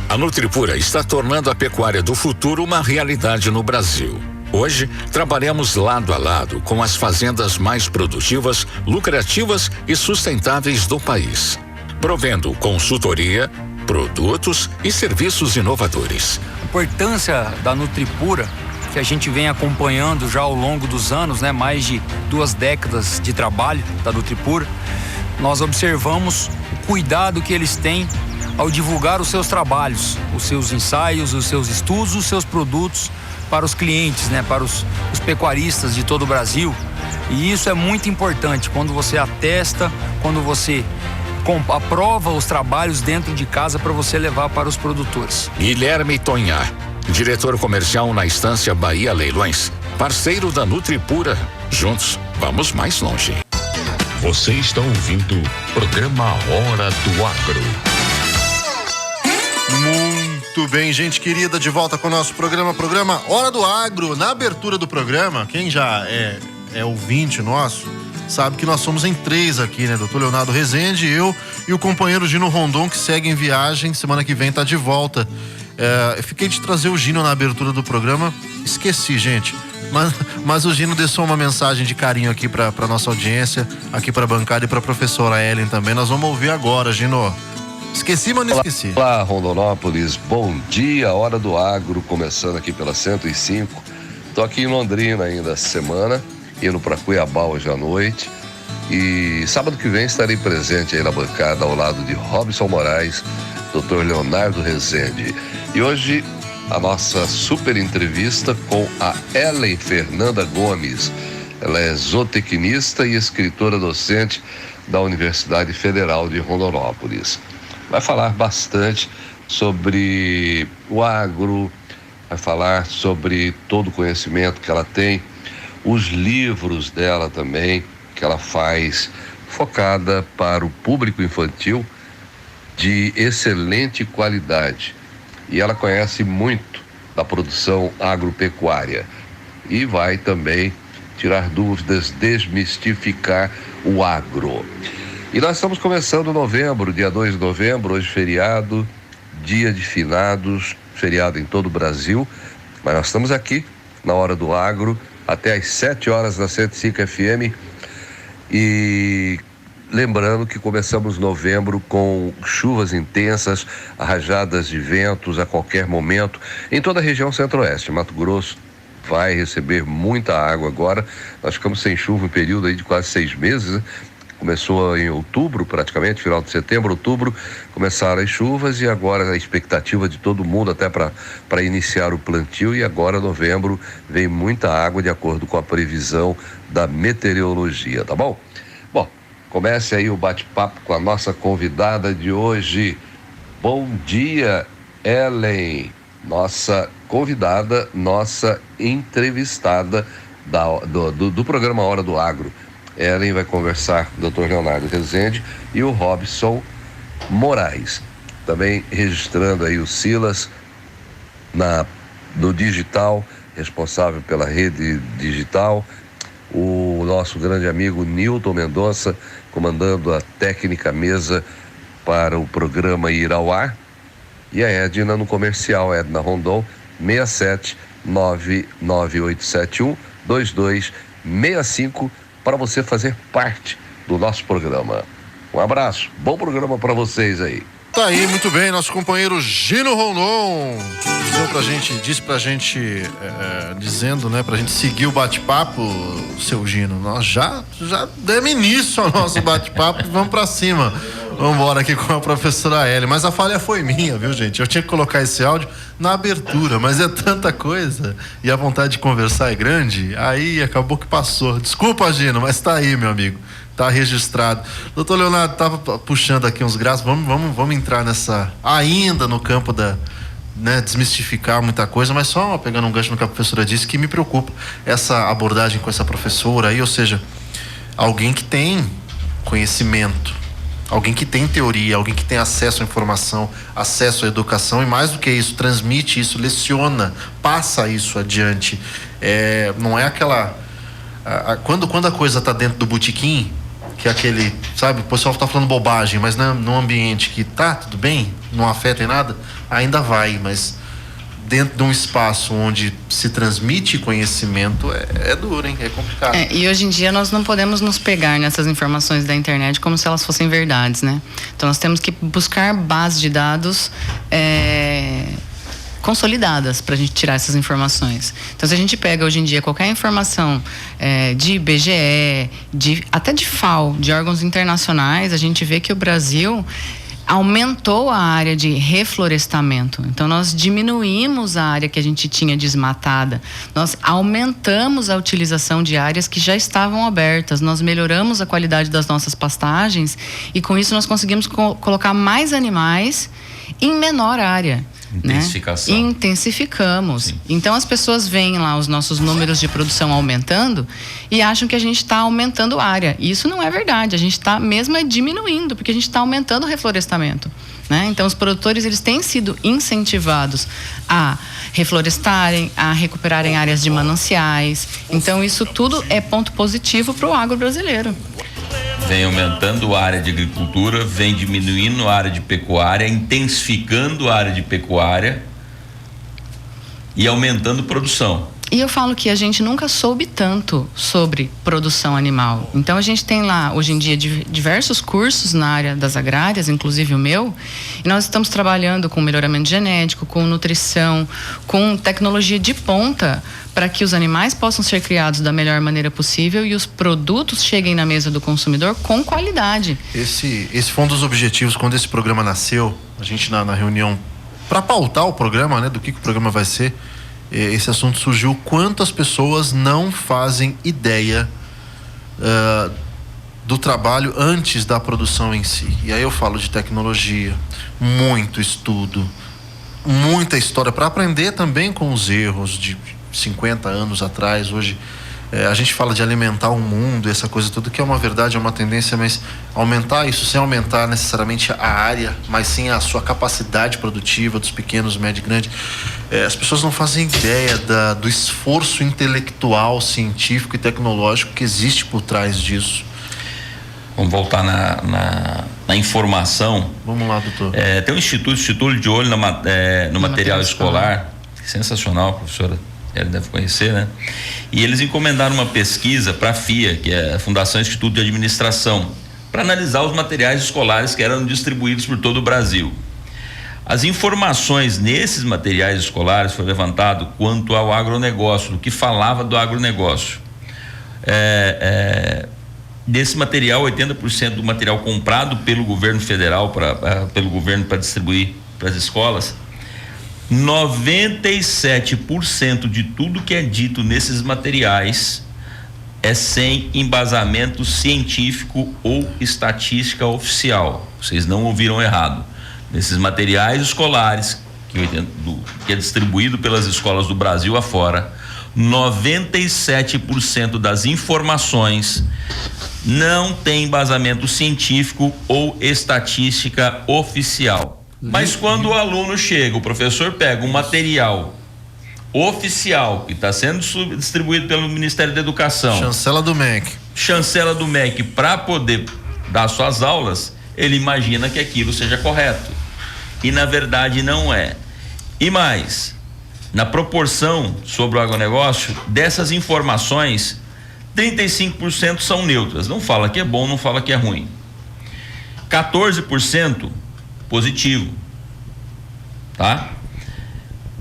A Nutripura está tornando a pecuária do futuro uma realidade no Brasil. Hoje, trabalhamos lado a lado com as fazendas mais produtivas, lucrativas e sustentáveis do país, provendo consultoria, produtos e serviços inovadores. A importância da Nutripura, que a gente vem acompanhando já ao longo dos anos, né? Mais de 2 décadas de trabalho da Nutripura, nós observamos o cuidado que eles têm ao divulgar os seus trabalhos, os seus ensaios, os seus estudos, os seus produtos para os clientes, né? Para os pecuaristas de todo o Brasil. E isso é muito importante quando você atesta, quando você aprova os trabalhos dentro de casa para você levar para os produtores. Guilherme Tonhar, diretor comercial na Estância Bahia Leilões, parceiro da Nutripura. Juntos, vamos mais longe. Você está ouvindo o programa Hora do Agro. Muito bem, gente querida, de volta com o nosso programa Hora do Agro. Na abertura do programa, quem já é é ouvinte nosso, sabe que nós somos em 3 aqui, né? Doutor Leonardo Rezende, eu e o companheiro Gino Rondon, que segue em viagem, semana que vem tá de volta. Eu fiquei de trazer o Gino na abertura do programa, esqueci, gente. Mas o Gino deixou uma mensagem de carinho aqui pra nossa audiência, aqui pra bancada e pra professora Ellen também. Nós vamos ouvir agora, Gino. Esqueci, mas não esqueci. Olá, Rondonópolis, bom dia, Hora do Agro, começando aqui pela 105. Tô aqui em Londrina ainda essa semana, indo para Cuiabá hoje à noite. E sábado que vem estarei presente aí na bancada ao lado de Robson Moraes, Dr. Leonardo Rezende. E hoje a nossa super entrevista com a Ellen Fernanda Gomes. Ela é zootecnista e escritora docente da Universidade Federal de Rondonópolis. Vai falar bastante sobre o agro, vai falar sobre todo o conhecimento que ela tem, os livros dela também, que ela faz focada para o público infantil de excelente qualidade. E ela conhece muito da produção agropecuária e vai também tirar dúvidas, desmistificar o agro. E nós estamos começando novembro, dia 2 de novembro, hoje feriado, dia de finados, feriado em todo o Brasil, mas nós estamos aqui na Hora do Agro até às 7 horas na 105 FM e lembrando que começamos novembro com chuvas intensas, rajadas de ventos a qualquer momento em toda a região centro-oeste. Mato Grosso vai receber muita água agora, nós ficamos sem chuva em período aí de quase 6 meses, né? Começou em outubro, praticamente, final de setembro, outubro, começaram as chuvas e agora a expectativa de todo mundo até para iniciar o plantio e agora novembro vem muita água de acordo com a previsão da meteorologia, tá bom? Bom, comece aí o bate-papo com a nossa convidada de hoje. Bom dia, Ellen, nossa convidada, nossa entrevistada do programa Hora do Agro. Ellen vai conversar com o Dr. Leonardo Rezende e o Robson Moraes. Também registrando aí o Silas no digital, responsável pela rede digital. O nosso grande amigo Nilton Mendonça, comandando a técnica mesa para o programa ir ao ar. E a Edna no comercial, Edna Rondon, 67998712265, para você fazer parte do nosso programa. Um abraço, bom programa para vocês aí. Tá aí, muito bem, nosso companheiro Gino Rondon disse pra gente, dizendo, né, pra gente seguir o bate-papo, seu Gino. Nós já demos início ao nosso bate-papo e vamos pra cima. Vamos embora aqui com a professora Ellen. Mas a falha foi minha, viu, gente? Eu tinha que colocar esse áudio na abertura, mas é tanta coisa e a vontade de conversar é grande, aí acabou que passou. Desculpa, Gino, mas tá aí, meu amigo. Tá registrado. Doutor Leonardo, tava puxando aqui uns graças. Vamos entrar nessa, ainda no campo da, né, desmistificar muita coisa, mas só pegando um gancho no que a professora disse, que me preocupa essa abordagem com essa professora aí, ou seja, alguém que tem conhecimento, alguém que tem teoria, alguém que tem acesso à informação, acesso à educação e mais do que isso, transmite isso, leciona, passa isso adiante. Não é aquela... Quando a coisa tá dentro do botequim, que é aquele, sabe, o pessoal tá falando bobagem, mas num ambiente que tá tudo bem, não afeta em nada, ainda vai, mas dentro de um espaço onde se transmite conhecimento é duro, hein? É complicado. E hoje em dia nós não podemos nos pegar nessas informações da internet como se elas fossem verdades, né? Então nós temos que buscar bases de dados consolidadas para a gente tirar essas informações. Então, se a gente pega hoje em dia qualquer informação de IBGE, até de FAO, de órgãos internacionais, a gente vê que o Brasil aumentou a área de reflorestamento. Então, nós diminuímos a área que a gente tinha desmatada. Nós aumentamos a utilização de áreas que já estavam abertas. Nós melhoramos a qualidade das nossas pastagens e, com isso, nós conseguimos colocar mais animais em menor área. Intensificação. Né? Intensificamos. Sim. Então as pessoas veem lá os nossos números de produção aumentando e acham que a gente está aumentando área. E isso não é verdade. A gente está mesmo diminuindo, porque a gente está aumentando o reflorestamento. né? Então os produtores, eles têm sido incentivados a reflorestarem, a recuperarem áreas de mananciais. Então isso tudo é ponto positivo para o agro brasileiro. Vem aumentando a área de agricultura, vem diminuindo a área de pecuária, intensificando a área de pecuária e aumentando produção. E eu falo que a gente nunca soube tanto sobre produção animal. Então a gente tem lá, hoje em dia, diversos cursos na área das agrárias, inclusive o meu, e nós estamos trabalhando com melhoramento genético, com nutrição, com tecnologia de ponta, para que os animais possam ser criados da melhor maneira possível e os produtos cheguem na mesa do consumidor com qualidade. Esse foi um dos objetivos quando esse programa nasceu. A gente na reunião, para pautar o programa, né, do que o programa vai ser, esse assunto surgiu. Quantas pessoas não fazem ideia do trabalho antes da produção em si? E aí eu falo de tecnologia, muito estudo, muita história para aprender também com os erros de 50 anos atrás. Hoje a gente fala de alimentar o mundo, essa coisa toda, que é uma verdade, é uma tendência, mas aumentar isso sem aumentar necessariamente a área, mas sim a sua capacidade produtiva dos pequenos, médio e grande. As pessoas não fazem ideia do esforço intelectual, científico e tecnológico que existe por trás disso. Vamos voltar na informação. Vamos lá, doutor. Tem um instituto de olho no material escolar, sensacional, professora. Ela deve conhecer, né? E eles encomendaram uma pesquisa para a FIA, que é a Fundação Instituto de Administração, para analisar os materiais escolares que eram distribuídos por todo o Brasil. As informações nesses materiais escolares foi levantado quanto ao agronegócio, do que falava do agronegócio. Desse material, 80% do material comprado pelo governo federal, pelo governo para distribuir para as escolas, 97% de tudo que é dito nesses materiais é sem embasamento científico ou estatística oficial. Vocês não ouviram errado. Nesses materiais escolares, que é distribuído pelas escolas do Brasil afora, 97% das informações não tem embasamento científico ou estatística oficial. Mas quando o aluno chega, o professor pega um material oficial que está sendo distribuído pelo Ministério da Educação, chancela do MEC, para poder dar suas aulas, ele imagina que aquilo seja correto. E na verdade não é. E mais, na proporção sobre o agronegócio, dessas informações, 35% são neutras. Não fala que é bom, não fala que é ruim. 14% positivo, tá?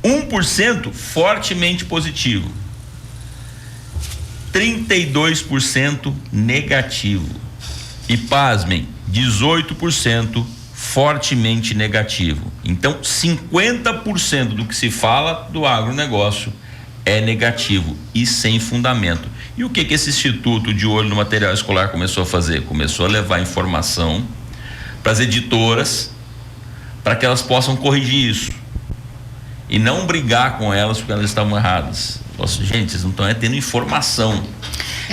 1% fortemente positivo, 32% negativo e, pasmem, 18% fortemente negativo. Então 50% do que se fala do agronegócio é negativo e sem fundamento. E o que esse Instituto de Olho no Material Escolar começou a fazer? Começou a levar informação para as editoras, para que elas possam corrigir isso e não brigar com elas porque elas estavam erradas. Nossa, gente, vocês não estão tendo informação.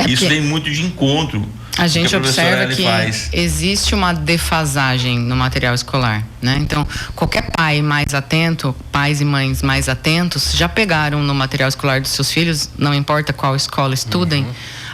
Isso vem muito de encontro. A gente observa que existe uma defasagem no material escolar, né? Então, qualquer pai mais atento, pais e mães mais atentos, já pegaram no material escolar dos seus filhos, não importa qual escola estudem,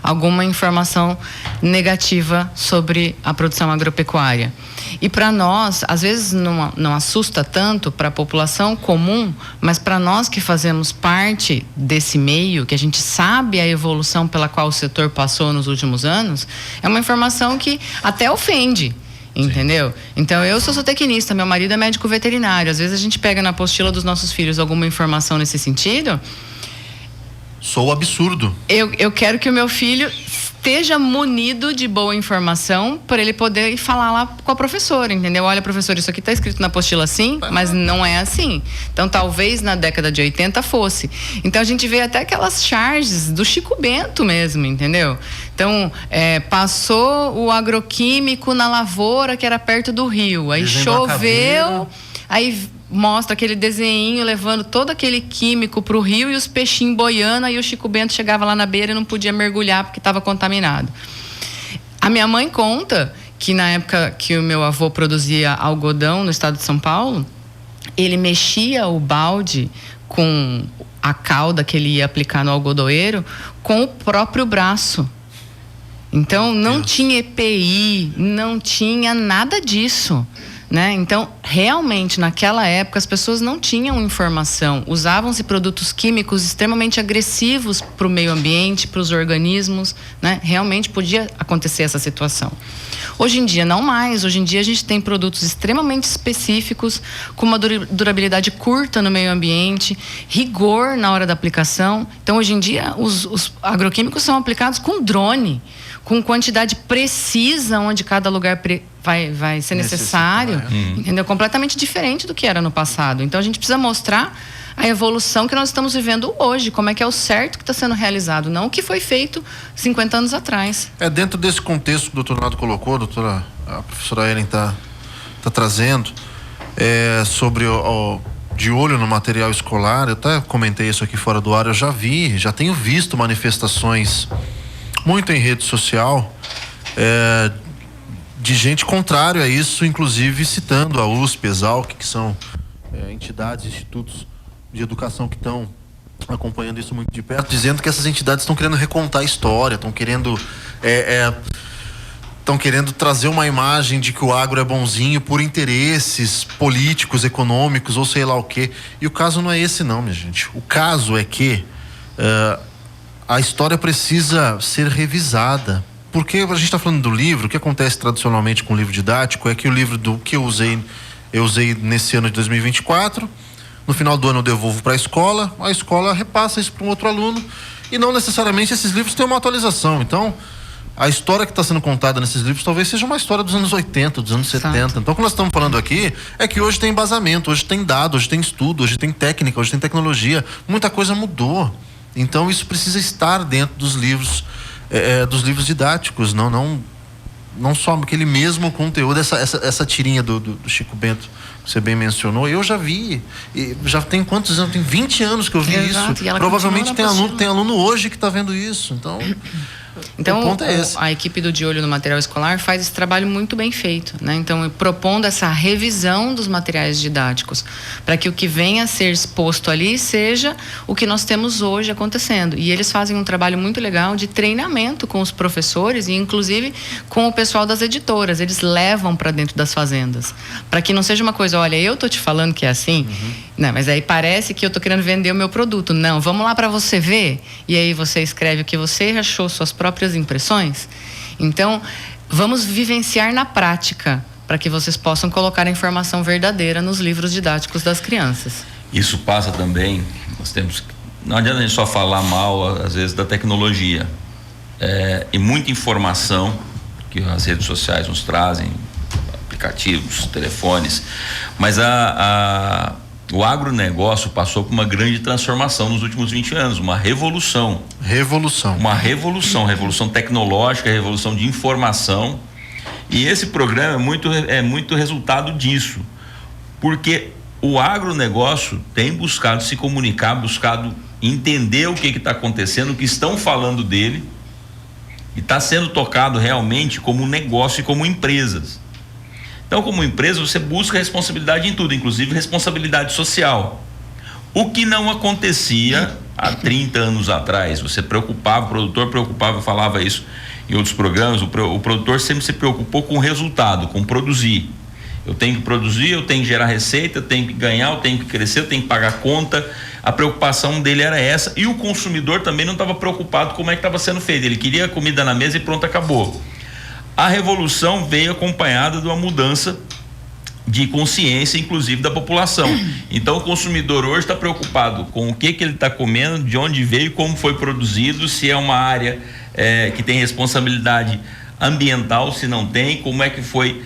alguma informação negativa sobre a produção agropecuária. E para nós, às vezes não assusta tanto para a população comum, mas para nós que fazemos parte desse meio, que a gente sabe a evolução pela qual o setor passou nos últimos anos, é uma informação que até ofende. Entendeu? Sim. Então eu sou zootecnista, meu marido é médico veterinário. Às vezes a gente pega na apostila dos nossos filhos alguma informação nesse sentido. Sou absurdo. Eu quero que o meu filho esteja munido de boa informação para ele poder ir falar lá com a professora, entendeu? Olha, professor, isso aqui está escrito na apostila assim, mas não é assim. Então, talvez na década de 80 fosse. Então, a gente vê até aquelas charges do Chico Bento mesmo, entendeu? Então, passou o agroquímico na lavoura que era perto do rio. Aí choveu, aí mostra aquele desenho levando todo aquele químico pro rio e os peixinhos boiando, aí o Chico Bento chegava lá na beira e não podia mergulhar porque estava contaminado. A minha mãe conta que na época que o meu avô produzia algodão no estado de São Paulo, ele mexia o balde com a cauda que ele ia aplicar no algodoeiro com o próprio braço. Então não tinha EPI, não tinha nada disso, né? Então realmente naquela época as pessoas não tinham informação, usavam-se produtos químicos extremamente agressivos para o meio ambiente, para os organismos, né? Realmente podia acontecer essa situação. Hoje em dia não mais, hoje em dia a gente tem produtos extremamente específicos, com uma durabilidade curta no meio ambiente, rigor na hora da aplicação. Então hoje em dia os agroquímicos são aplicados com drone, com quantidade precisa onde cada lugar vai ser necessário, entendeu? Completamente diferente do que era no passado. Então a gente precisa mostrar a evolução que nós estamos vivendo hoje, como é que é o certo que está sendo realizado, não o que foi feito 50 anos atrás. Dentro desse contexto que o doutor Nado colocou, a professora Ellen está trazendo, sobre de olho no material escolar, eu até comentei isso aqui fora do ar, eu já tenho visto manifestações muito em rede social, de gente contrária a isso, inclusive citando a USP, Exalc, que são entidades, institutos de educação que estão acompanhando isso muito de perto, dizendo que essas entidades estão querendo recontar a história, estão querendo trazer uma imagem de que o agro é bonzinho por interesses políticos, econômicos ou sei lá o quê. E o caso não é esse não, minha gente. O caso é que a história precisa ser revisada. Porque a gente está falando do livro, o que acontece tradicionalmente com o livro didático é que o livro que eu usei nesse ano de 2024, no final do ano eu devolvo para a escola repassa isso para um outro aluno, e não necessariamente esses livros têm uma atualização. Então, a história que está sendo contada nesses livros talvez seja uma história dos anos 80, dos anos 70. Então, o que nós estamos falando aqui é que hoje tem embasamento, hoje tem dado, hoje tem estudo, hoje tem técnica, hoje tem tecnologia. Muita coisa mudou. Então, isso precisa estar dentro dos livros didáticos, não só aquele mesmo conteúdo, essa tirinha do Chico Bento que você bem mencionou, eu já vi, já tem quantos anos? Tem 20 anos que eu vi isso. Provavelmente tem aluno hoje que está vendo isso. Então o ponto é esse. A equipe do De Olho no Material Escolar faz esse trabalho muito bem feito, né? Então, propondo essa revisão dos materiais didáticos, para que o que venha a ser exposto ali seja o que nós temos hoje acontecendo. E eles fazem um trabalho muito legal de treinamento com os professores e, inclusive, com o pessoal das editoras. Eles levam para dentro das fazendas, para que não seja uma coisa, olha, eu tô te falando que é assim, não, mas aí parece que eu tô querendo vender o meu produto. Não, vamos lá para você ver. E aí você escreve o que você achou, suas próprias impressões. Então, vamos vivenciar na prática para que vocês possam colocar a informação verdadeira nos livros didáticos das crianças. Isso passa também, não adianta a gente só falar mal às vezes da tecnologia, e muita informação que as redes sociais nos trazem, aplicativos, telefones, mas o agronegócio passou por uma grande transformação nos últimos 20 anos, uma revolução. Uma revolução tecnológica, revolução de informação. E esse programa é muito resultado disso. Porque o agronegócio tem buscado se comunicar, buscado entender o que está acontecendo, o que estão falando dele, e está sendo tocado realmente como negócio e como empresas. Então, como empresa, você busca responsabilidade em tudo, inclusive responsabilidade social. O que não acontecia há 30 anos atrás. Você preocupava, o produtor preocupava, falava isso em outros programas, o produtor sempre se preocupou com o resultado, com produzir. Eu tenho que produzir, eu tenho que gerar receita, eu tenho que ganhar, eu tenho que crescer, eu tenho que pagar conta. A preocupação dele era essa, e o consumidor também não estava preocupado com como é que estava sendo feito. Ele queria comida na mesa e pronto, acabou. A revolução veio acompanhada de uma mudança de consciência, inclusive da população. Então, o consumidor hoje está preocupado com o que ele está comendo, de onde veio, como foi produzido, se é uma área que tem responsabilidade ambiental, se não tem, como é que foi.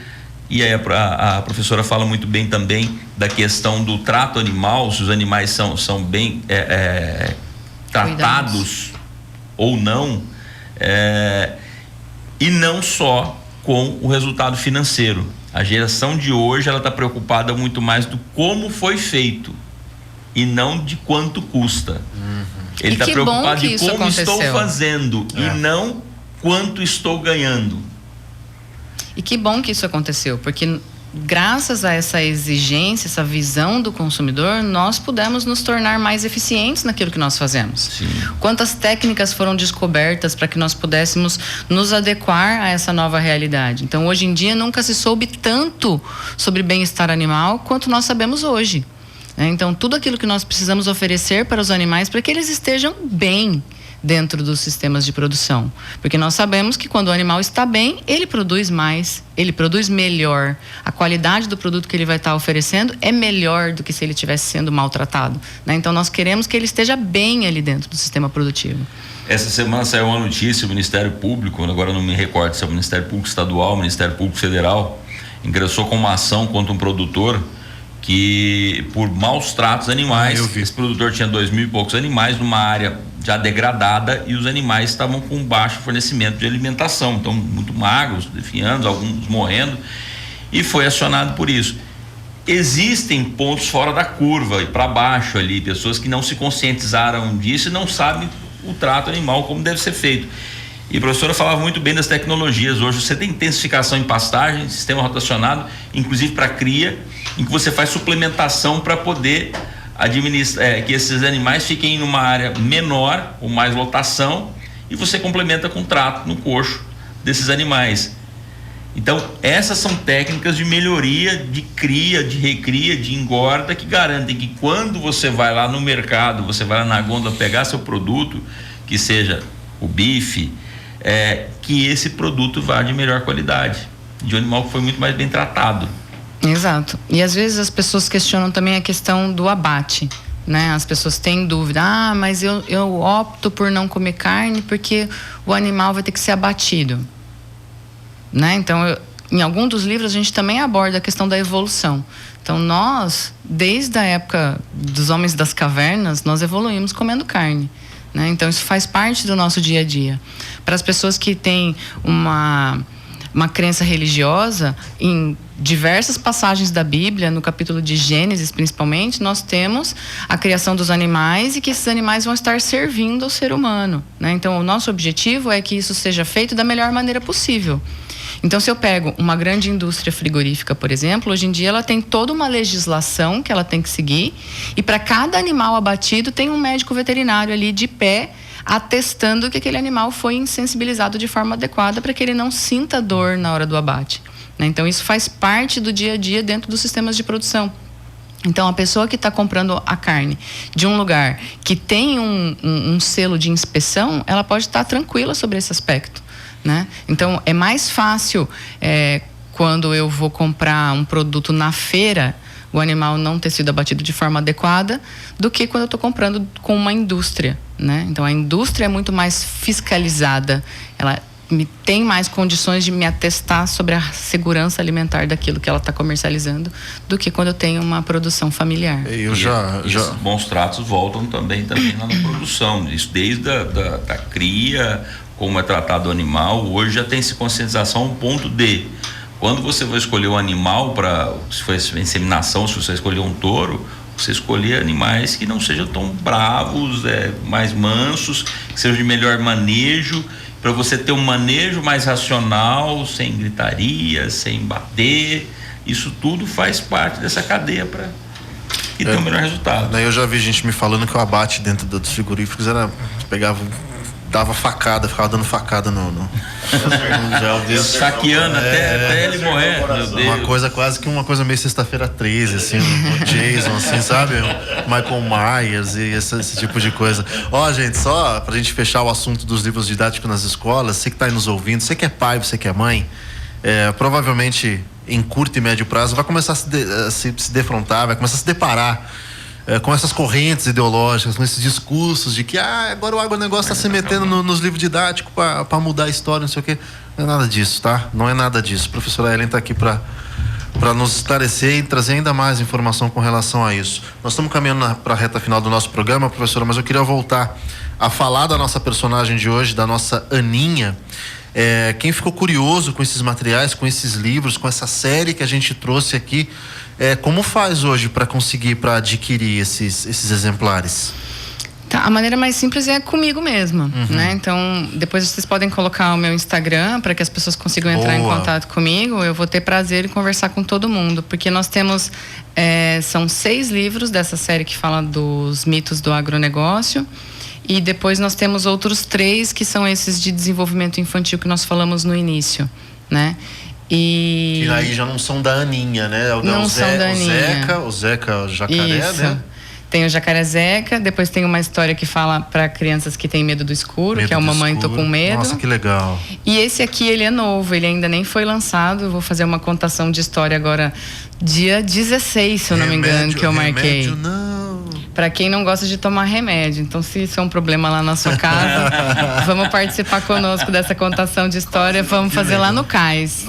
E aí a professora fala muito bem também da questão do trato animal, se os animais são bem tratados ou não. E não só com o resultado financeiro. A geração de hoje, ela está preocupada muito mais do como foi feito e não de quanto custa. Ele está preocupado de como estou fazendo e não quanto estou ganhando. E que bom que isso aconteceu, porque graças a essa exigência, essa visão do consumidor, nós pudemos nos tornar mais eficientes naquilo que nós fazemos. Sim. Quantas técnicas foram descobertas para que nós pudéssemos nos adequar a essa nova realidade. Então, hoje em dia, nunca se soube tanto sobre bem-estar animal quanto nós sabemos hoje. Então, tudo aquilo que nós precisamos oferecer para os animais para que eles estejam bem dentro dos sistemas de produção. Porque nós sabemos que quando o animal está bem, ele produz mais, ele produz melhor. A qualidade do produto que ele vai estar oferecendo é melhor do que se ele estivesse sendo maltratado, né? Então nós queremos que ele esteja bem ali dentro do sistema produtivo. Essa semana saiu uma notícia, o Ministério Público, agora não me recordo se é o Ministério Público Estadual, o Ministério Público Federal, ingressou com uma ação contra um produtor que, por maus tratos animais, esse produtor tinha 2.000 e poucos animais numa área já degradada e os animais estavam com baixo fornecimento de alimentação, então muito magros, definhando, alguns morrendo, e foi acionado por isso. Existem pontos fora da curva e para baixo ali, pessoas que não se conscientizaram disso e não sabem o trato animal como deve ser feito. E a professora falava muito bem das tecnologias. Hoje você tem intensificação em pastagem, sistema rotacionado, inclusive para cria, em que você faz suplementação para poder administrar, que esses animais fiquem numa área menor, com mais lotação, e você complementa com trato no coxo desses animais. Então, essas são técnicas de melhoria, de cria, de recria, de engorda, que garantem que quando você vai lá no mercado, você vai lá na gôndola pegar seu produto, que seja o bife, que esse produto vá de melhor qualidade, de um animal que foi muito mais bem tratado. Exato. E às vezes as pessoas questionam também a questão do abate, né? As pessoas têm dúvida, mas eu opto por não comer carne porque o animal vai ter que ser abatido, né? Então, em algum dos livros a gente também aborda a questão da evolução. Então nós, desde a época dos homens das cavernas, nós evoluímos comendo carne, né? Então isso faz parte do nosso dia a dia. Para as pessoas que têm uma crença religiosa, em diversas passagens da Bíblia, no capítulo de Gênesis principalmente, nós temos a criação dos animais e que esses animais vão estar servindo ao ser humano, né? Então o nosso objetivo é que isso seja feito da melhor maneira possível. Então, se eu pego uma grande indústria frigorífica, por exemplo, hoje em dia ela tem toda uma legislação que ela tem que seguir, e para cada animal abatido tem um médico veterinário ali de pé atestando que aquele animal foi insensibilizado de forma adequada para que ele não sinta dor na hora do abate, né? Então isso faz parte do dia a dia dentro dos sistemas de produção. Então a pessoa que está comprando a carne de um lugar que tem um selo de inspeção, ela pode estar tranquila sobre esse aspecto, né? Então é mais fácil quando eu vou comprar um produto na feira, o animal não ter sido abatido de forma adequada, do que quando eu estou comprando com uma indústria, né? Então a indústria é muito mais fiscalizada, ela tem mais condições de me atestar sobre a segurança alimentar daquilo que ela está comercializando, do que quando eu tenho uma produção familiar. Esses bons tratos voltam também lá na produção, isso desde da cria, como é tratado o animal. Hoje já tem essa conscientização ao ponto de, quando você vai escolher um animal se for inseminação, se você escolher um touro, você escolher animais que não sejam tão bravos, mais mansos, que sejam de melhor manejo, para você ter um manejo mais racional, sem gritaria, sem bater. Isso tudo faz parte dessa cadeia para que tenha o melhor resultado. Eu já vi gente me falando que o abate dentro dos frigoríficos dava facada, ficava dando facada no saqueando até ele morrer. Uma coisa quase que uma coisa meio sexta-feira 13, assim, o Jason, assim, sabe? O Michael Myers e esse tipo de coisa. Gente, só pra gente fechar o assunto dos livros didáticos nas escolas, você que tá aí nos ouvindo, você que é pai, você que é mãe, provavelmente em curto e médio prazo vai começar a se defrontar, vai começar a se deparar com essas correntes ideológicas, com esses discursos de que agora o agronegócio está se metendo nos livros didáticos para mudar a história, não sei o quê. Não é nada disso, tá? Não é nada disso. A professora Ellen está aqui para nos esclarecer e trazer ainda mais informação com relação a isso. Nós estamos caminhando para a reta final do nosso programa, professora, mas eu queria voltar a falar da nossa personagem de hoje, da nossa Aninha. Quem ficou curioso com esses materiais, com esses livros, com essa série que a gente trouxe aqui, como faz hoje para adquirir esses exemplares? A maneira mais simples é comigo mesma, né? Então, depois vocês podem colocar o meu Instagram para que as pessoas consigam entrar em contato comigo. Eu vou ter prazer em conversar com todo mundo, porque nós temos são 6 livros dessa série que fala dos mitos do agronegócio. E depois nós temos outros 3 que são esses de desenvolvimento infantil que nós falamos no início, né? E aí já não são da Aninha, né? Não são da Aninha. O Zeca Jacaré, Isso. né? Tem o Jacaré Zeca, depois tem uma história que fala para crianças que têm medo do escuro, que é o Mamãe Tô Com Medo. Nossa, que legal. E esse aqui, ele é novo, ele ainda nem foi lançado. Eu vou fazer uma contação de história agora, dia 16, se eu não me engano, que eu marquei. Remédio não. Para quem não gosta de tomar remédio. Então, se isso é um problema lá na sua casa, vamos participar conosco dessa contação de história. Vamos fazer lá no CAIS,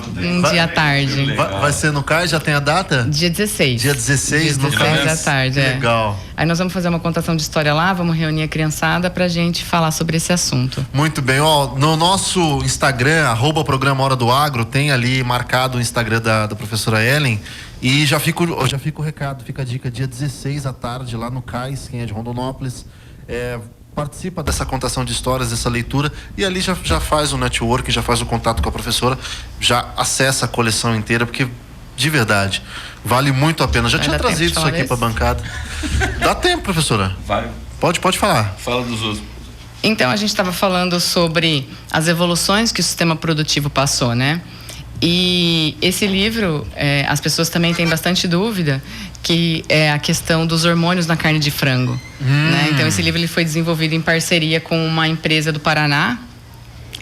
dia à tarde. Vai ser no CAIS? Já tem a data? Dia 16. Dia 16 no CAIS? Dia 16 da tarde, Legal. Aí nós vamos fazer uma contação de história lá, vamos reunir a criançada pra gente falar sobre esse assunto. Muito bem, no nosso Instagram, @programa Hora do Agro, tem ali marcado o Instagram da professora Ellen. E já fica o recado, fica a dica, dia 16 à tarde, lá no CAIS, quem é de Rondonópolis, participa dessa contação de histórias, dessa leitura, e ali já faz o network, já faz o contato com a professora, já acessa a coleção inteira, porque, de verdade, vale muito a pena. Já tinha trazido isso aqui para a bancada. Dá tempo, professora? Vai. Pode falar. Fala dos outros. Então, a gente estava falando sobre as evoluções que o sistema produtivo passou, né? E esse livro, as pessoas também têm bastante dúvida, que é a questão dos hormônios na carne de frango. Né? Então, esse livro ele foi desenvolvido em parceria com uma empresa do Paraná,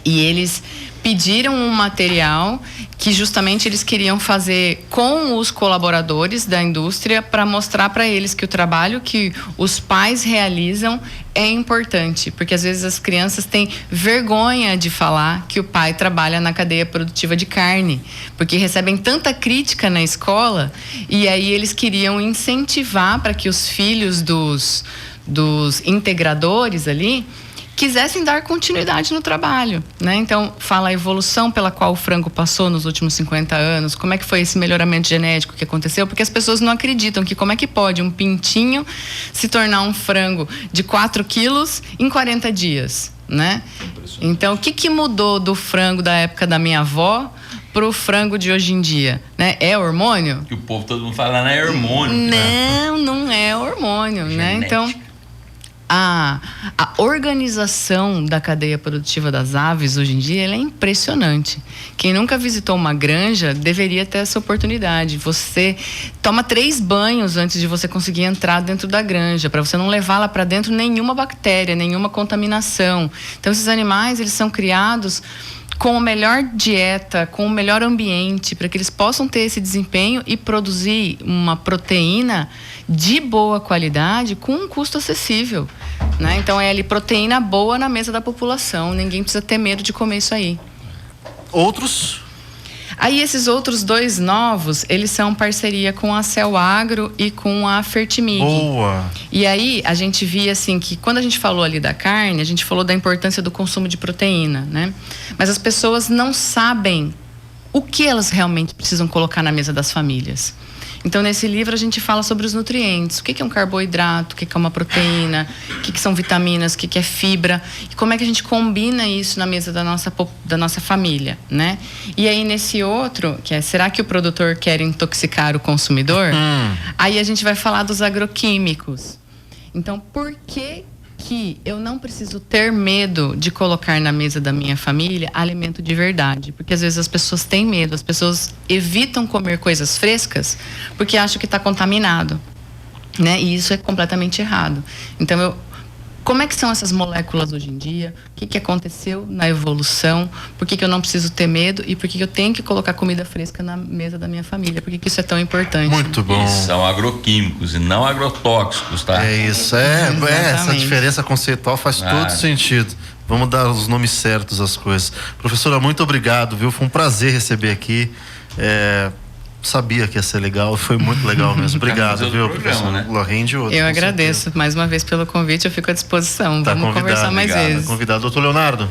e eles pediram um material que justamente eles queriam fazer com os colaboradores da indústria para mostrar para eles que o trabalho que os pais realizam é importante, porque às vezes as crianças têm vergonha de falar que o pai trabalha na cadeia produtiva de carne, porque recebem tanta crítica na escola, e aí eles queriam incentivar para que os filhos dos integradores ali quisessem dar continuidade no trabalho, né? Então, fala a evolução pela qual o frango passou nos últimos 50 anos, como é que foi esse melhoramento genético que aconteceu, porque as pessoas não acreditam que como é que pode um pintinho se tornar um frango de 4 quilos em 40 dias, né? Então, o que mudou do frango da época da minha avó pro frango de hoje em dia, né? É hormônio? Que o povo, todo mundo fala, não é hormônio. Não é hormônio, né? Então, a organização da cadeia produtiva das aves hoje em dia ela é impressionante. Quem nunca visitou uma granja deveria ter essa oportunidade. Você toma 3 banhos antes de você conseguir entrar dentro da granja, para você não levar lá para dentro nenhuma bactéria, nenhuma contaminação. Então, esses animais eles são criados com a melhor dieta, com o melhor ambiente, para que eles possam ter esse desempenho e produzir uma proteína de boa qualidade com um custo acessível, né? Então é ali proteína boa na mesa da população, ninguém precisa ter medo de comer isso aí. Outros? Aí esses outros 2 novos, eles são parceria com a Cel Agro e com a Fertimig. Boa! E aí a gente via assim que quando a gente falou ali da carne, a gente falou da importância do consumo de proteína, né? Mas as pessoas não sabem o que elas realmente precisam colocar na mesa das famílias. Então, nesse livro, a gente fala sobre os nutrientes. O que é um carboidrato, o que é uma proteína, o que são vitaminas, o que é fibra. E como é que a gente combina isso na mesa da nossa família, né? E aí, nesse outro, que é será que o produtor quer intoxicar o consumidor? Aí a gente vai falar dos agroquímicos. Então, por que eu não preciso ter medo de colocar na mesa da minha família alimento de verdade? Porque às vezes as pessoas têm medo, as pessoas evitam comer coisas frescas porque acham que está contaminado, né? E isso é completamente errado. Então, como é que são essas moléculas hoje em dia? O que aconteceu na evolução? Por que eu não preciso ter medo? E por que eu tenho que colocar comida fresca na mesa da minha família? Por que isso é tão importante? Muito bom. E são agroquímicos e não agrotóxicos, tá? É isso, essa diferença conceitual faz todo sentido. Vamos dar os nomes certos às coisas. Professora, muito obrigado, viu? Foi um prazer receber aqui. Sabia que ia ser legal, foi muito legal mesmo. Obrigado, viu, professor? Né? Rende outro. Eu agradeço mais uma vez pelo convite, eu fico à disposição. Tá Vamos conversar mais vezes. Convidado. Doutor Leonardo.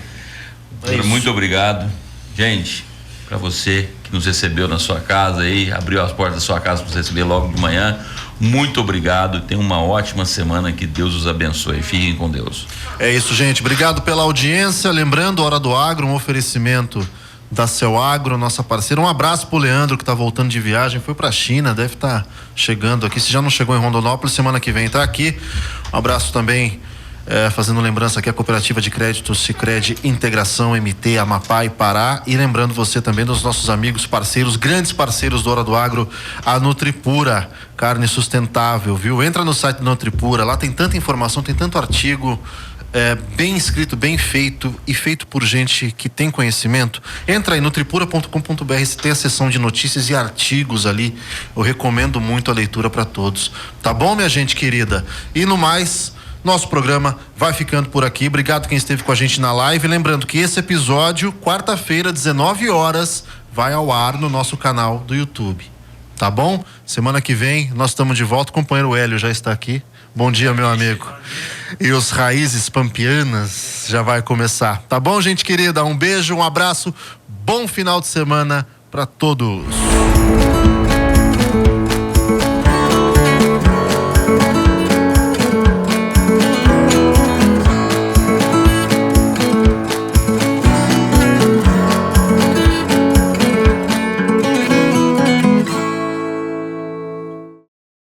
Muito obrigado. Gente, para você que nos recebeu na sua casa aí, abriu as portas da sua casa para nos receber logo de manhã, Muito obrigado, tenham uma ótima semana, que Deus os abençoe. Fiquem com Deus. É isso, gente. Obrigado pela audiência. Lembrando, Hora do Agro, um oferecimento da Céu Agro, nossa parceira. Um abraço pro Leandro, que tá voltando de viagem, foi pra China, deve estar chegando aqui. Se já não chegou em Rondonópolis, semana que vem tá aqui. Um abraço também, fazendo lembrança aqui, a Cooperativa de Crédito Sicredi Integração MT, Amapá e Pará. E lembrando você também dos nossos amigos parceiros, grandes parceiros do Hora do Agro, a Nutripura, carne sustentável, viu? Entra no site da Nutripura, lá tem tanta informação, tem tanto artigo, bem escrito, bem feito e feito por gente que tem conhecimento. Entra aí no nutripura.com.br, tem a seção de notícias e artigos ali. Eu recomendo muito a leitura para todos. Tá bom, minha gente querida? E no mais, nosso programa vai ficando por aqui. Obrigado quem esteve com a gente na live. Lembrando que esse episódio, quarta-feira, 19 horas, vai ao ar no nosso canal do YouTube. Tá bom? Semana que vem nós estamos de volta. O companheiro Hélio já está aqui. Bom dia, meu amigo. E os Raízes Pampianas já vai começar. Tá bom, gente querida? Um beijo, um abraço. Bom final de semana para todos.